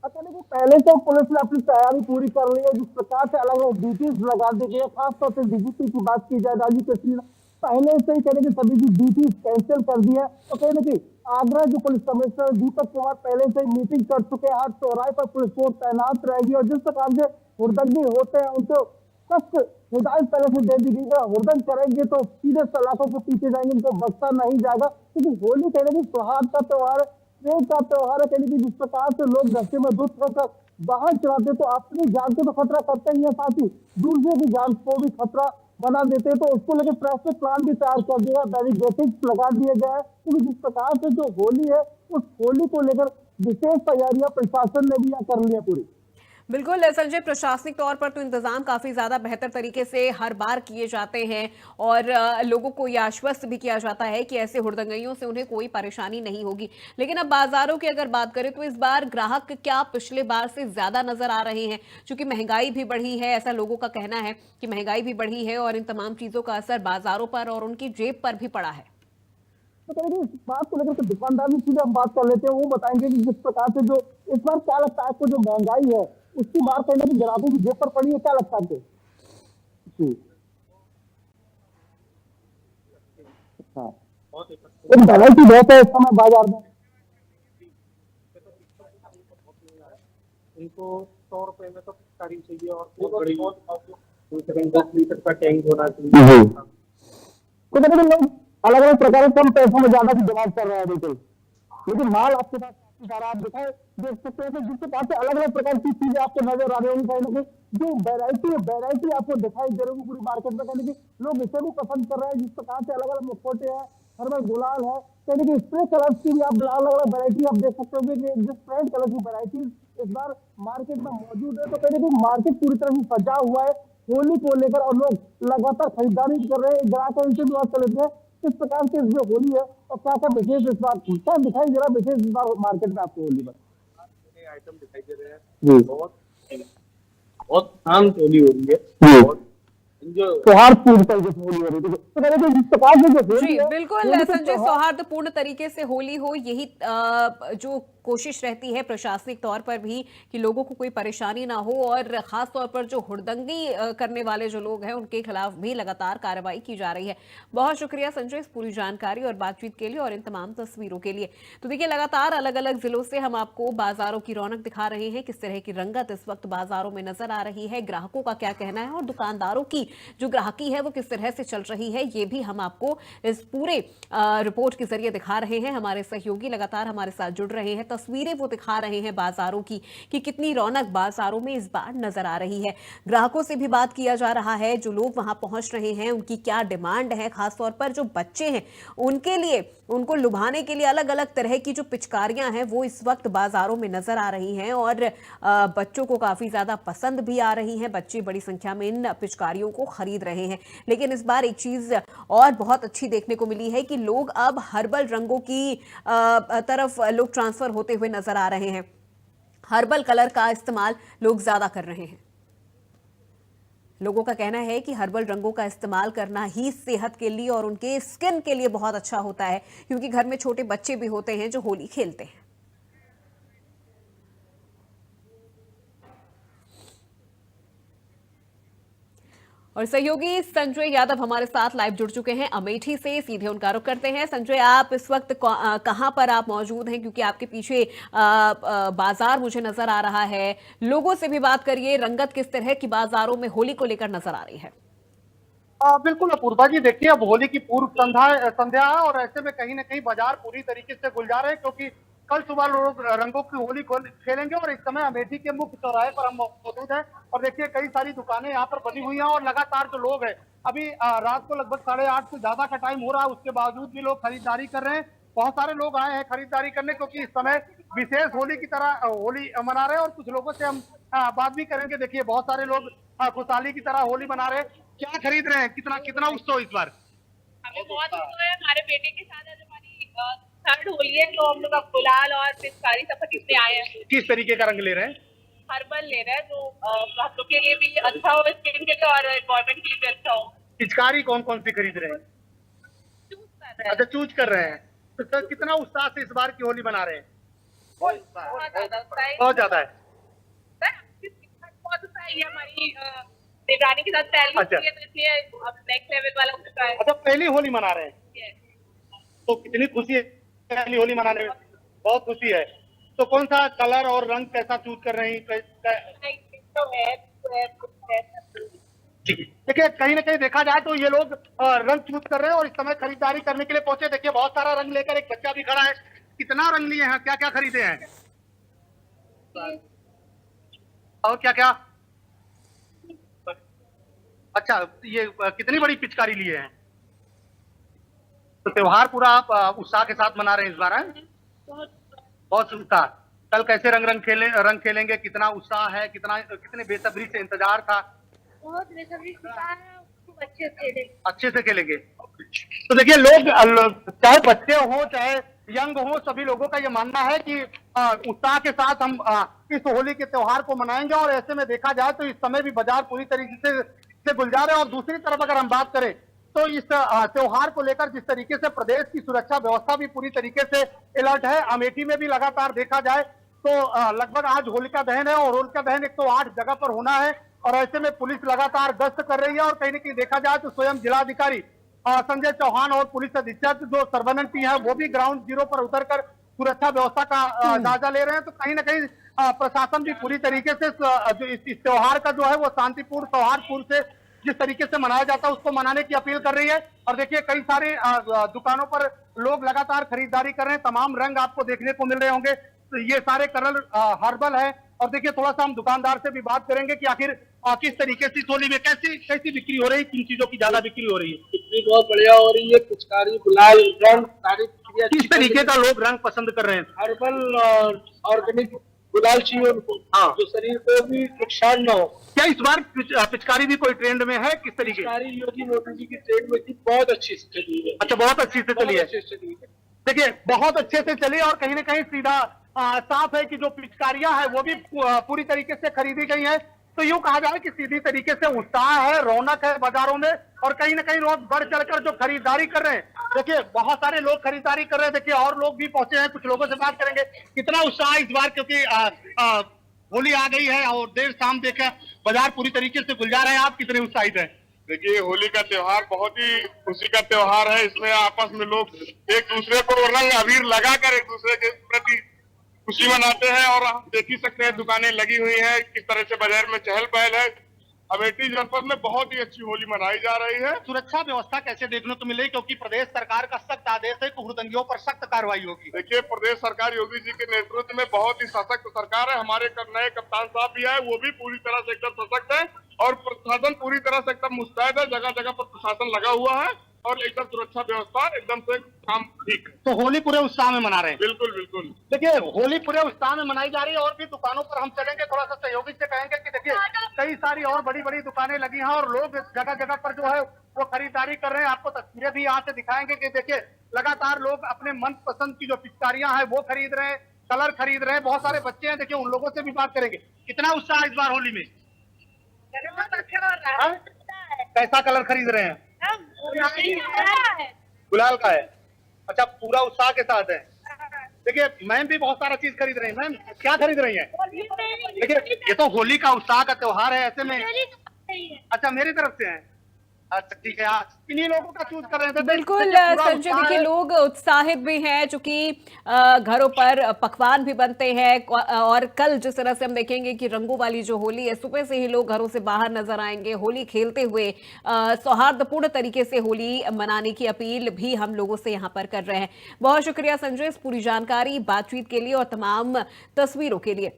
पहले से पुलिस ने अपनी तैयारी पूरी कर ली है, जिस प्रकार से अलग अलग ड्यूटीज लगा दी गई है। खासतौर से डीजीपी की बात की जाए, राजीव कृष्ण पहले से ही कहने की सभी की ड्यूटीज कैंसिल कर दी है। तो कहीं ना कहीं आगरा जो पुलिस कमिश्नर दीपक कुमार पहले से ही मीटिंग कर चुके हैं, हर चौराहे पर पुलिस फोर्स तैनात रहेगी और जिस प्रकार से हुड़दंगी होते हैं उनको सख्त हिदायत पहले से दे दी गई है। हुड़दंग करेंगे तो सीधे सलाखों के पीछे जाएंगे, उनको बख्शा नहीं जाएगा। क्योंकि होली कहने की सौहार्द का त्योहार, प्रेम का त्योहार है। कहने की जिस प्रकार से लोग नशे में धुत होकर वाहन चलाते तो अपनी जान को तो खतरा करते ही है, साथ ही दूसरे की जान को भी खतरा बना देते हैं। तो उसको लेकर ट्रैफिक प्लान भी तैयार कर दिया, बैरिकेड्स लगा दिए गए हैं। क्योंकि जिस प्रकार से जो होली है उस होली को लेकर विशेष तैयारियां प्रशासन ने भी कर ली है पूरी। बिल्कुल संजय, प्रशासनिक तौर पर तो इंतजाम काफी ज्यादा बेहतर तरीके से हर बार किए जाते हैं और लोगों को यह आश्वस्त भी किया जाता है कि ऐसे हुड़दंगइयों से उन्हें कोई परेशानी नहीं होगी। लेकिन अब बाजारों की अगर बात करें तो इस बार ग्राहक क्या पिछले बार से ज्यादा नजर आ रहे हैं? क्योंकि महंगाई भी बढ़ी है, ऐसा लोगों का कहना है कि महंगाई भी बढ़ी है और इन तमाम चीजों का असर बाजारों पर और उनकी जेब पर भी पड़ा है। तो इस बात को लेकर दुकानदार भी सीधे हम बात कर लेते हैं, वो बताएंगे कि जिस प्रकार से जो इस बार क्या लगता है आपको, जो महंगाई है उसकी मार कहीं ना कहीं ग्राहकों की जेब पर पड़ी है, क्या लगता है आपको? एक वैरायटी बहुत है इस समय बाजार में। इनको 100 रुपए में तो सारी चाहिए और बहुत बड़ी 10 लीटर का टैंक होना चाहिए। तो देखो लोग अलग अलग प्रकार के कम पैसों में ज्यादा की डिमांड कर रहे हैं, बिल्कुल। लेकिन माल आपके पास काफी सारा आप दिखाए देख सकते हैं, जिसके पास से अलग अलग प्रकार की चीजें आपको नजर आ रही होंगी। कहीं ना कहीं जो वैरायटी आपको दिखाई दे रही होगी पूरी मार्केट में, कहीं ना कहीं लोग इसे भी पसंद कर रहे हैं। जिस प्रकार से अलग अलग मुखौटे हैं, हर्बल गुलाल है, कहीं ना कहीं स्प्रे कलर्स की भी आप अलग अलग वैरायटी आप देख सकते होंगे कि जिस फ्रेंड कलर की वैरायटी इस बार मार्केट में मौजूद है। तो कहीं ना कहीं मार्केट पूरी तरह से सजा हुआ है होली को लेकर और लोग लगातार खरीदारी कर रहे हैं। ग्राहक इनसे भी बात कर लेते हैं किस प्रकार से जो होली है और क्या क्या विशेष इस बार क्या दिखाई दे रहा है विशेष इस बार मार्केट में आपको होली पर? आइटम दिखाई दे रहे हैं, बहुत शांत होली हो रही है, सौहार्दपूर्ण तरीके से होली हो रही है। तो जिस प्रकार से जो होली है बिल्कुल संजय, सौहार्दपूर्ण तरीके से होली हो, यही जो कोशिश रहती है प्रशासनिक तौर पर भी कि लोगों को कोई परेशानी ना हो और खास तौर पर जो हुड़दंगी करने वाले जो लोग हैं उनके खिलाफ भी लगातार कार्रवाई की जा रही है। बहुत शुक्रिया संजय इस पूरी जानकारी और बातचीत के लिए और इन तमाम तस्वीरों के लिए। तो देखिए लगातार अलग अलग जिलों से हम आपको बाजारों की रौनक दिखा रहे हैं, किस तरह की रंगत इस वक्त बाजारों में नजर आ रही है, ग्राहकों का क्या कहना है और दुकानदारों की जो ग्राहकी है वो किस तरह से चल रही है, ये भी हम आपको इस पूरे रिपोर्ट के जरिए दिखा रहे हैं। हमारे सहयोगी लगातार हमारे साथ जुड़ रहे हैं, तस्वीरें वो दिखा रहे हैं बाजारों की कि कितनी रौनक बाजारों में इस बार नजर आ रही है। ग्राहकों से भी बात किया जा रहा है, जो लोग वहां पहुंच रहे हैं उनकी क्या डिमांड है, खासतौर पर जो बच्चे हैं उनके लिए, उनको लुभाने के लिए अलग अलग तरह की जो पिचकारियां हैं वो इस वक्त बाजारों में नजर आ रही हैं और बच्चों को काफी ज्यादा पसंद भी आ रही हैं। बच्चे बड़ी संख्या में इन पिचकारियों को खरीद रहे हैं। लेकिन इस बार एक चीज और बहुत अच्छी देखने को मिली है कि लोग अब हर्बल रंगों की तरफ लोग ट्रांसफर होते हुए नजर आ रहे हैं। हर्बल कलर का इस्तेमाल लोग ज्यादा कर रहे हैं। लोगों का कहना है कि हर्बल रंगों का इस्तेमाल करना ही सेहत के लिए और उनके स्किन के लिए बहुत अच्छा होता है, क्योंकि घर में छोटे बच्चे भी होते हैं जो होली खेलते हैं। और सहयोगी संजय यादव हमारे साथ लाइव जुड़ चुके हैं अमेठी से, सीधे उनका रुख करते हैं। संजय, आप इस वक्त कहां पर आप मौजूद हैं, क्योंकि आपके पीछे बाजार मुझे नजर आ रहा है। लोगों से भी बात करिए, रंगत किस तरह की बाजारों में होली को लेकर नजर आ रही है? बिल्कुल अपूर्वा जी, देखिए अब होली की पूर्व संध्या है और ऐसे में कहीं ना कहीं बाजार पूरी तरीके से गुलजार है, क्योंकि कल सुबह लोग रंगों की होली खेलेंगे। और इस समय अमेठी के मुख्य चौराहे पर हम मौजूद हैं और देखिए कई सारी दुकानें यहाँ पर बनी हुई हैं और लगातार जो लोग हैं, अभी रात को लगभग 8:30 से ज्यादा का टाइम हो रहा है, उसके बावजूद भी लोग खरीदारी कर रहे हैं। बहुत सारे लोग आए हैं खरीदारी करने, क्योंकि इस समय विशेष होली की तरह होली मना रहे हैं। और कुछ लोगों से हम बात भी करेंगे। देखिए बहुत सारे लोग खुशहाली की तरह होली मना रहे हैं। क्या खरीद रहे हैं? कितना उत्सव इस बार? हमें बहुत उत्सव है। हमारे बेटे के साथ आज हमारी थर्ड होली है, तो हम लोग अब गुलाल और पिचकारी सब खरीदने आए हैं। किस तरीके का रंग ले रहे हैं? हर्बल ले रहे हैं, जो हम लोग के लिए भी अच्छा हो, स्किन के लिए और गवर्नमेंट के लिए भी अच्छा हो। पिचकारी कौन कौन सी खरीद रहे हैं? अच्छा, चूज कर रहे हैं। तो सर कितना उत्साह से इस बार की होली मना रहे हैं? बहुत ज्यादा है। बहुत उत्साह है हमारी देवरानी के साथ पहली होली है, तो इसलिए अब नेक्स्ट लेवल वाला उत्साह है। अच्छा, पहली होली मना रहे हैं, तो कितनी खुशी है पहली होली मनाने में? बहुत खुशी है। तो कौन सा कलर और रंग कैसा चूज कर रहे हैं? देखिए कहीं ना कहीं देखा जाए तो ये लोग रंग चूज कर रहे हैं और इस समय खरीदारी करने के लिए पहुंचे। देखिए बहुत सारा रंग लेकर एक बच्चा भी खड़ा है। कितना रंग लिए हैं? क्या क्या खरीदे हैं? और क्या क्या? अच्छा, ये कितनी बड़ी पिचकारी लिए हैं? तो त्योहार पूरा आप उत्साह के साथ मना रहे हैं इस बार? है बहुत उत्साह। कल कैसे रंग खेलेंगे? कितना उत्साह है? कितने बेसब्री से इंतजार था? बहुत बेसब्री से अच्छे से खेलेंगे। तो देखिए लोग चाहे बच्चे हो चाहे यंग हो, सभी लोगों का ये मानना है कि उत्साह के साथ हम इस होली के त्योहार को मनाएंगे। और ऐसे में देखा जाए तो इस समय भी बाजार पूरी तरीके से गुलजार है। और दूसरी तरफ अगर हम बात करें तो इस त्योहार को लेकर जिस तरीके से प्रदेश की सुरक्षा व्यवस्था भी पूरी तरीके से अलर्ट है। अमेठी में भी लगातार देखा जाए तो लगभग आज होलिका दहन है और होलिका दहन 108 जगह पर होना है। और ऐसे में पुलिस लगातार गश्त कर रही है। और कहीं न कहीं देखा जाए तो स्वयं जिलाधिकारी संजय चौहान और पुलिस अधीक्षक जो सर्वेलेंस टीम है वो भी ग्राउंड जीरो पर उतरकर सुरक्षा व्यवस्था का जायजा ले रहे हैं। तो कहीं ना कहीं प्रशासन भी पूरी तरीके से इस त्योहार का जो है वो शांतिपूर्ण सौहार्दपूर्ण से जिस तरीके से मनाया जाता है उसको मनाने की अपील कर रही है। और देखिए कई सारे दुकानों पर लोग लगातार खरीदारी कर रहे हैं। तमाम रंग आपको देखने को मिल रहे होंगे। तो ये सारे कलर हर्बल है। और देखिए थोड़ा सा हम दुकानदार से भी बात करेंगे कि आखिर किस तरीके से होली में कैसी बिक्री हो रही है, किन चीजों की ज्यादा बिक्री हो रही है? बिक्री बहुत बढ़िया हो रही है। पिचकारी, गुलाल, रंग सारी किस तरीके का लोग रंग पसंद कर रहे हैं? हर्बल और ऑर्गेनिक गुलाल चाहिए उनको, जो शरीर को भी नुकसान न हो। क्या इस बार पिचकारी भी कोई ट्रेंड में है? किस तरीके? पिचकारी योगी मोदी जी की ट्रेंड में थी, बहुत अच्छी से चली है। अच्छा, बहुत अच्छी से चली है। देखिए बहुत अच्छे से चली और कहीं ना कहीं सीधा साफ है कि जो पिचकारियां हैं वो भी पूरी तरीके से खरीदी गई हैं। तो यूं कहा जाए कि सीधी तरीके से उत्साह है, रौनक है बाजारों में। और कहीं ना कहीं लोग बढ़ चढ़कर जो खरीदारी कर रहे हैं, देखिए बहुत सारे लोग खरीदारी कर रहे हैं। देखिए और लोग भी पहुंचे हैं, कुछ लोगों से बात करेंगे। कितना उत्साह इस बार, क्योंकि होली आ गई है और देर शाम देखा बाजार पूरी तरीके से गुलजार है। आप कितने उत्साहित हैं? देखिए होली का त्योहार बहुत ही खुशी का त्योहार है। इसमें आपस में लोग एक दूसरे को रंग अबीर लगाकर एक दूसरे के प्रति खुशी मनाते हैं। और आप देख ही सकते हैं दुकानें लगी हुई हैं, किस तरह से बाजार में चहल पहल है। अमेठी जनपद में बहुत ही अच्छी होली मनाई जा रही है। सुरक्षा व्यवस्था कैसे देखने को मिले, क्योंकि प्रदेश सरकार का सख्त आदेश है कि हुड़दंगियों पर सख्त कार्रवाई होगी? देखिए प्रदेश सरकार योगी जी के नेतृत्व में बहुत ही सशक्त सरकार है। हमारे नए कप्तान साहब भी आए, वो भी पूरी तरह से एकदम सशक्त है। और प्रशासन पूरी तरह से एकदम मुस्तैद है। जगह जगह पर प्रशासन लगा हुआ है और एकदम सुरक्षा व्यवस्था एकदम से काम ठीक है। तो होली पूरे उत्साह में मना रहे हैं? बिल्कुल बिल्कुल। देखिए होली पूरे उत्साह में मनाई जा रही है। और भी दुकानों पर हम चलेंगे, थोड़ा सा सहयोगी से कहेंगे कि देखिए कई सारी और बड़ी बड़ी दुकानें लगी हैं और लोग जगह जगह पर जो है वो खरीदारी कर रहे हैं। आपको तस्वीरें भी यहाँ से दिखाएंगे कि देखिए लगातार लोग अपने मनपसंद की जो पिचकारियां हैं वो खरीद रहे हैं, कलर खरीद रहे हैं। बहुत सारे बच्चे हैं, देखिए उन लोगों से भी बात करेंगे। कितना उत्साह इस बार होली में? हाँ? कैसा कलर खरीद रहे हैं? गुलाल का है। अच्छा, पूरा उत्साह के साथ है। देखिए, मैम भी बहुत सारा चीज खरीद रही है। मैम क्या खरीद रही है? देखिए, ये तो होली का उत्साह का त्योहार है, ऐसे में। अच्छा, मेरी तरफ से है। अच्छा, ठीक है। इन्हीं लोगों का चूज कर रहे थे। बिल्कुल संजय, देखिए लोग उत्साहित भी हैं, चूंकि घरों पर पकवान भी बनते हैं। और कल जिस तरह से हम देखेंगे कि रंगों वाली जो होली है, सुबह से ही लोग घरों से बाहर नजर आएंगे, होली खेलते हुए सौहार्दपूर्ण तरीके से होली मनाने की अपील भी हम लोगों से यहाँ पर कर रहे हैं। बहुत शुक्रिया संजय इस पूरी जानकारी, बातचीत के लिए और तमाम तस्वीरों के लिए।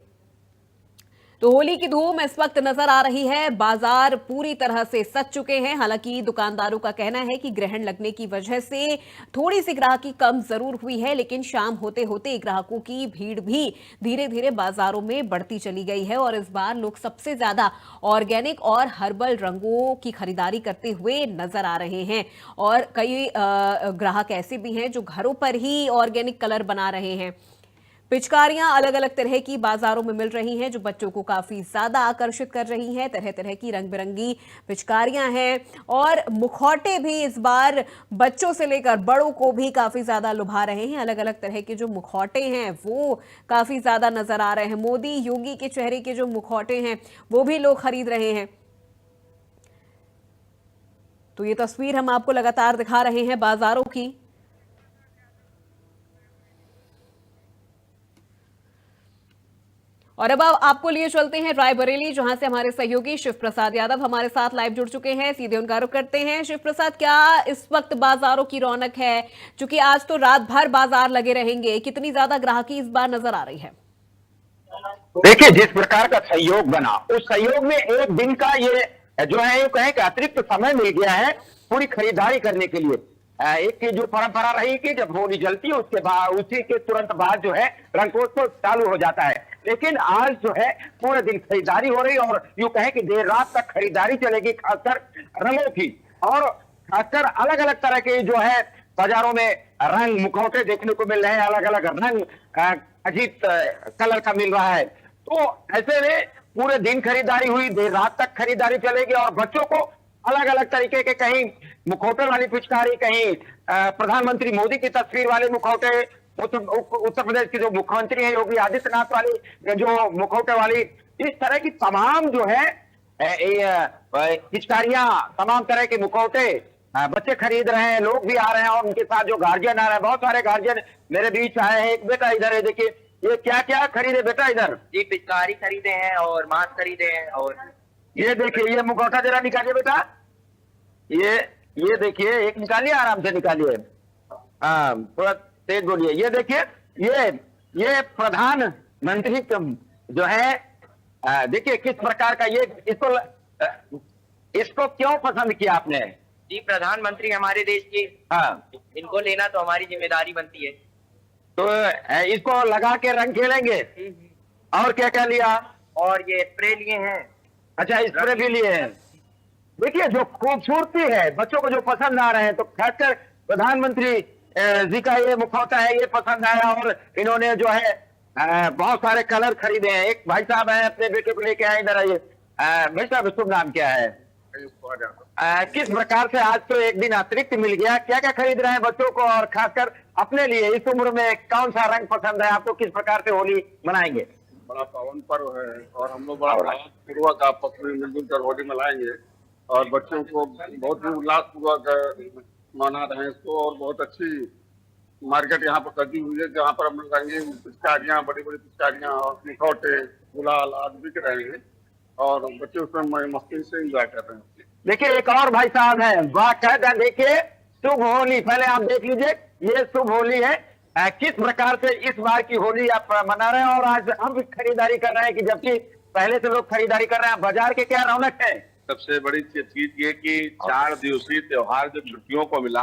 तो होली की धूम इस वक्त नजर आ रही है, बाजार पूरी तरह से सज चुके हैं। हालांकि दुकानदारों का कहना है कि ग्रहण लगने की वजह से थोड़ी सी ग्राहकी कम जरूर हुई है, लेकिन शाम होते होते ग्राहकों की भीड़ भी धीरे धीरे बाजारों में बढ़ती चली गई है। और इस बार लोग सबसे ज्यादा ऑर्गेनिक और हर्बल रंगों की खरीदारी करते हुए नजर आ रहे हैं। और कई ग्राहक ऐसे भी हैं जो घरों पर ही ऑर्गेनिक कलर बना रहे हैं। पिचकारियां अलग अलग तरह की बाजारों में मिल रही हैं, जो बच्चों को काफी ज्यादा आकर्षित कर रही हैं। तरह तरह की रंग बिरंगी पिचकारियां हैं और मुखौटे भी इस बार बच्चों से लेकर बड़ों को भी काफी ज्यादा लुभा रहे हैं। अलग अलग तरह के जो मुखौटे हैं वो काफी ज्यादा नजर आ रहे हैं। मोदी योगी के चेहरे के जो मुखौटे हैं वो भी लोग खरीद रहे हैं। तो ये तस्वीर हम आपको लगातार दिखा रहे हैं बाजारों की। और अब आपको लिए चलते हैं रायबरेली, जहां से हमारे सहयोगी शिव प्रसाद यादव हमारे साथ लाइव जुड़ चुके हैं। सीधे उनका रुख करते हैं। शिव प्रसाद, क्या इस वक्त बाजारों की रौनक है? क्योंकि आज तो रात भर बाजार लगे रहेंगे, कितनी ज्यादा ग्राहकी इस बार नजर आ रही है? देखिए, जिस प्रकार का सहयोग बना, उस सहयोग में एक दिन का ये जो है ये कहें कि अतिरिक्त समय मिल गया है पूरी खरीदारी करने के लिए। एक की जो परंपरा रही कि जब होली जलती है उसके बाद उसी के तुरंत बाद जो है रंगोत्सव चालू हो जाता है, लेकिन आज जो है पूरे दिन खरीदारी हो रही और यूं कहें कि देर रात तक खरीदारी चलेगी, खासकर रंगों की। और खासकर अलग अलग तरह के जो है बाजारों में रंग मुखौटे देखने को मिल रहे हैं, अलग अलग रंग अजीब कलर का मिल रहा है। तो ऐसे में पूरे दिन खरीदारी हुई, देर रात तक खरीदारी चलेगी और बच्चों को अलग अलग तरीके के, कहीं मुखौटे वाली पिचकारी, कहीं प्रधानमंत्री मोदी की तस्वीर वाले मुखौटे, उत्तर प्रदेश के जो मुख्यमंत्री हैं योगी आदित्यनाथ वाली जो मुखौटे वाली, इस तरह की तमाम जो है पिचकारियां, तमाम तरह के मुखौटे बच्चे खरीद रहे हैं, लोग भी आ रहे हैं और उनके साथ जो गार्जियन आ रहे हैं, बहुत सारे गार्जियन मेरे बीच आए हैं। एक बेटा इधर है, देखिए ये क्या क्या खरीदे बेटा इधर? जी, पिचकारी खरीदे हैं और मास्क खरीदे हैं। और ये देखिए, ये मुखौटा जरा निकालिए बेटा, ये देखिए, एक निकालिए, आराम से निकालिए, हाँ थोड़ा तेज बोलिए। ये देखिए, ये प्रधानमंत्री जो है, देखिए किस प्रकार का ये, इसको क्यों पसंद किया आपने? जी, प्रधानमंत्री हमारे देश के, हाँ, इनको लेना तो हमारी जिम्मेदारी बनती है। तो इसको लगा के रंग खेलेंगे। और क्या क्या लिया? और ये स्प्रे लिए हैं। अच्छा, स्प्रे भी लिए हैं। देखिए, जो खूबसूरती है, बच्चों को जो पसंद आ रहे हैं, तो खासकर प्रधानमंत्री जी का ये मुखौटा है, ये पसंद आया और इन्होंने जो है बहुत सारे कलर खरीदे हैं। एक भाई साहब है, अपने बेटे को लेके आए, इधर आइए। भाई साहब, शुभ नाम क्या है? किस प्रकार से आज तो एक दिन अतिरिक्त मिल गया, क्या क्या खरीद रहे हैं बच्चों को और खासकर अपने लिए? इस उम्र में कौन सा रंग पसंद है आपको? किस प्रकार से होली मनाएंगे? बड़ा पावन पर्व है और हम लोग बड़ा पूर्वक आपस में मिलजुल कर होली मनाएंगे और बच्चों को बहुत ही उल्लास पूर्वक मना रहे हैं इसको। और बहुत अच्छी मार्केट यहाँ पर सजी हुई है, जहाँ पर हम रंगीन पिचकारियाँ, बड़ी बड़ी पिचकारियाँ और मुखौटे, गुलाल आदि बिक रहे हैं और बच्चे उसमें मस्ती से एंजॉय कर रहे हैं। देखिए, एक और भाई साहब है, बाकायदा देखिए, शुभ होली, पहले आप देख लीजिए, ये शुभ होली है। किस प्रकार से इस बार की होली आप मना रहे हैं और आज हम खरीदारी कर रहे हैं, कि जबकि पहले से लोग खरीदारी कर रहे हैं, बाजार के क्या रौनक है? सबसे बड़ी चीज ये कि 4 दिवसीय त्योहार जो छुट्टियों को मिला,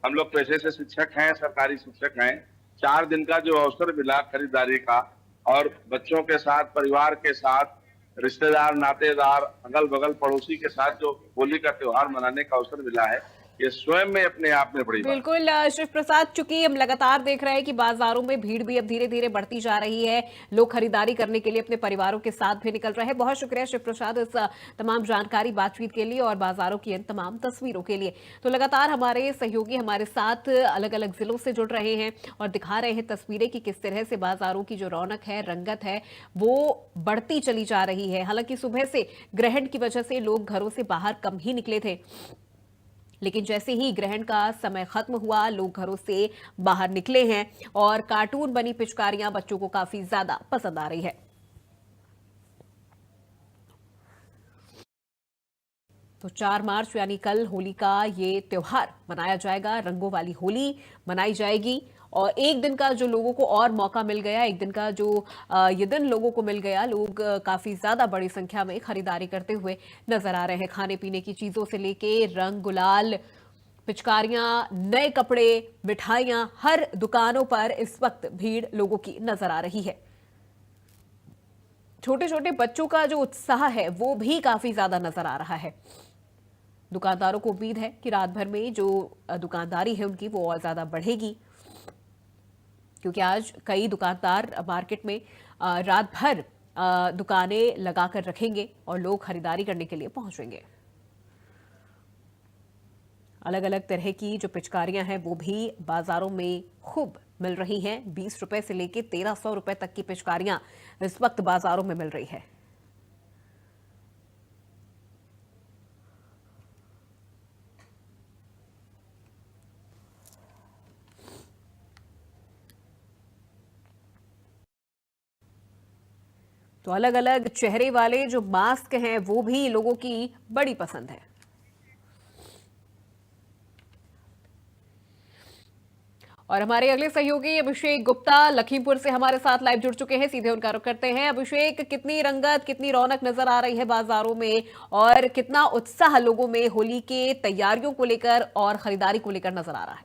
हम लोग पेशे से शिक्षक हैं, सरकारी शिक्षक हैं, 4 दिन का जो अवसर मिला खरीदारी का और बच्चों के साथ, परिवार के साथ, रिश्तेदार, नातेदार, अगल बगल पड़ोसी के साथ जो होली का त्योहार मनाने का अवसर मिला है, ये स्वयं में अपने आप में बड़ी बात है। बिल्कुल शिव प्रसाद, चूंकि हम लगातार देख रहे हैं कि बाजारों में भीड़ भी अब धीरे धीरे बढ़ती जा रही है, लोग खरीदारी करने के लिए अपने परिवारों के साथ भी निकल रहे हैं। बहुत शुक्रिया शिव प्रसाद इस तमाम जानकारी बातचीत के लिए और बाजारों की इन तमाम तस्वीरों के लिए। तो लगातार हमारे सहयोगी हमारे साथ अलग अलग जिलों से जुड़ रहे हैं और दिखा रहे हैं तस्वीरें कि किस तरह से बाजारों की जो रौनक है, रंगत है, वो बढ़ती चली जा रही है। हालांकि सुबह से ग्रहण की वजह से लोग घरों से बाहर कम ही निकले थे, लेकिन जैसे ही ग्रहण का समय खत्म हुआ, लोग घरों से बाहर निकले हैं और कार्टून बनी पिचकारियां बच्चों को काफी ज्यादा पसंद आ रही है। तो 4 मार्च यानी कल होली का ये त्योहार मनाया जाएगा, रंगों वाली होली मनाई जाएगी और एक दिन का जो लोगों को और मौका मिल गया, एक दिन का जो ये दिन लोगों को मिल गया, लोग काफी ज्यादा बड़ी संख्या में खरीदारी करते हुए नजर आ रहे हैं। खाने पीने की चीजों से लेके रंग गुलाल, पिचकारियां, नए कपड़े, मिठाइयां, हर दुकानों पर इस वक्त भीड़ लोगों की नजर आ रही है। छोटे छोटे बच्चों का जो उत्साह है वो भी काफी ज्यादा नजर आ रहा है। दुकानदारों को उम्मीद है कि रात भर में जो दुकानदारी है उनकी वो और ज्यादा बढ़ेगी, क्योंकि आज कई दुकानदार मार्केट में रात भर दुकानें लगाकर रखेंगे और लोग खरीदारी करने के लिए पहुंचेंगे। अलग अलग तरह की जो पिचकारियां हैं वो भी बाजारों में खूब मिल रही हैं। 20 रुपए से लेकर 1300 रुपए तक की पिचकारियां इस वक्त बाजारों में मिल रही है। तो अलग अलग चेहरे वाले जो मास्क हैं वो भी लोगों की बड़ी पसंद है। और हमारे अगले सहयोगी अभिषेक गुप्ता लखीमपुर से हमारे साथ लाइव जुड़ चुके हैं, सीधे उनका रुख करते हैं। अभिषेक, कितनी रंगत, कितनी रौनक नजर आ रही है बाजारों में और कितना उत्साह लोगों में होली के तैयारियों को लेकर और खरीदारी को लेकर नजर आ रहा है?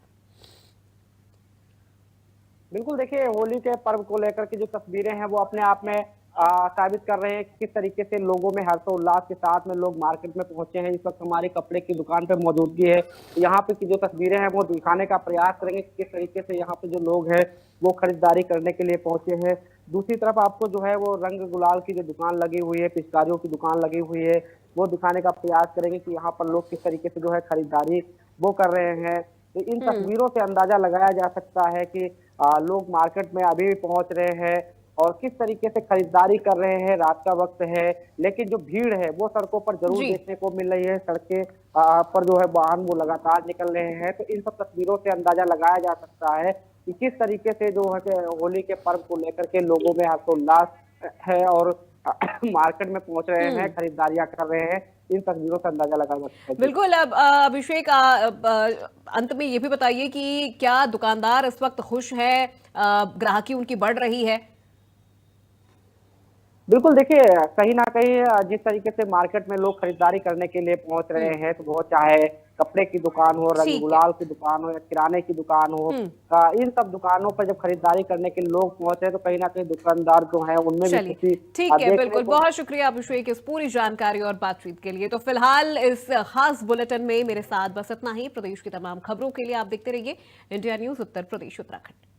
बिल्कुल, देखिए होली के पर्व को लेकर की जो तस्वीरें हैं वो अपने आप में साबित कर रहे हैं कि किस तरीके से लोगों में हर्षोल्लास के साथ में लोग मार्केट में पहुंचे हैं। इस वक्त हमारी कपड़े की दुकान पे मौजूदगी है, यहाँ पे की जो तस्वीरें हैं वो दिखाने का प्रयास करेंगे कि किस तरीके से यहाँ पे जो लोग हैं वो खरीदारी करने के लिए पहुंचे हैं। दूसरी तरफ आपको जो है वो रंग गुलाल की जो दुकान लगी हुई है, पिचकारियों की दुकान लगी हुई है, वो दिखाने का प्रयास करेंगे कि यहाँ पर लोग किस तरीके से जो है खरीदारी वो कर रहे हैं। तो इन तस्वीरों से अंदाजा लगाया जा सकता है कि लोग मार्केट में अभी भी पहुंच रहे हैं और किस तरीके से खरीदारी कर रहे हैं। रात का वक्त है, लेकिन जो भीड़ है वो सड़कों पर जरूर देखने को मिल रही है। सड़कें पर जो है वाहन वो लगातार निकल रहे हैं। तो इन सब तस्वीरों से अंदाजा लगाया जा सकता है कि किस तरीके से जो है होली के पर्व को लेकर के लोगों में हर्षोल्लास है और मार्केट में पहुंच रहे हैं, खरीदारियां कर रहे हैं। इन तस्वीरों से अंदाजा लगा सकता है। बिल्कुल। अब अभिषेक, अंत में ये भी बताइए कि क्या दुकानदार इस वक्त खुश है, ग्राहकी उनकी बढ़ रही है? बिल्कुल, देखिए कहीं ना कहीं जिस तरीके से मार्केट में लोग खरीदारी करने के लिए पहुंच रहे हैं, तो वो चाहे कपड़े की दुकान हो, रंग गुलाल की दुकान हो या किराने की दुकान हो, इन सब दुकानों पर जब खरीदारी करने के लिए लोग पहुंचे तो कहीं ना कहीं दुकानदार जो है उनमें भी खुशी। ठीक है, बिल्कुल। बहुत शुक्रिया अभिषेक इस पूरी जानकारी और बातचीत के लिए। तो फिलहाल इस खास बुलेटिन में मेरे साथ बस इतना ही। प्रदेश की तमाम खबरों के लिए आप देखते रहिए इंडिया न्यूज उत्तर प्रदेश उत्तराखंड।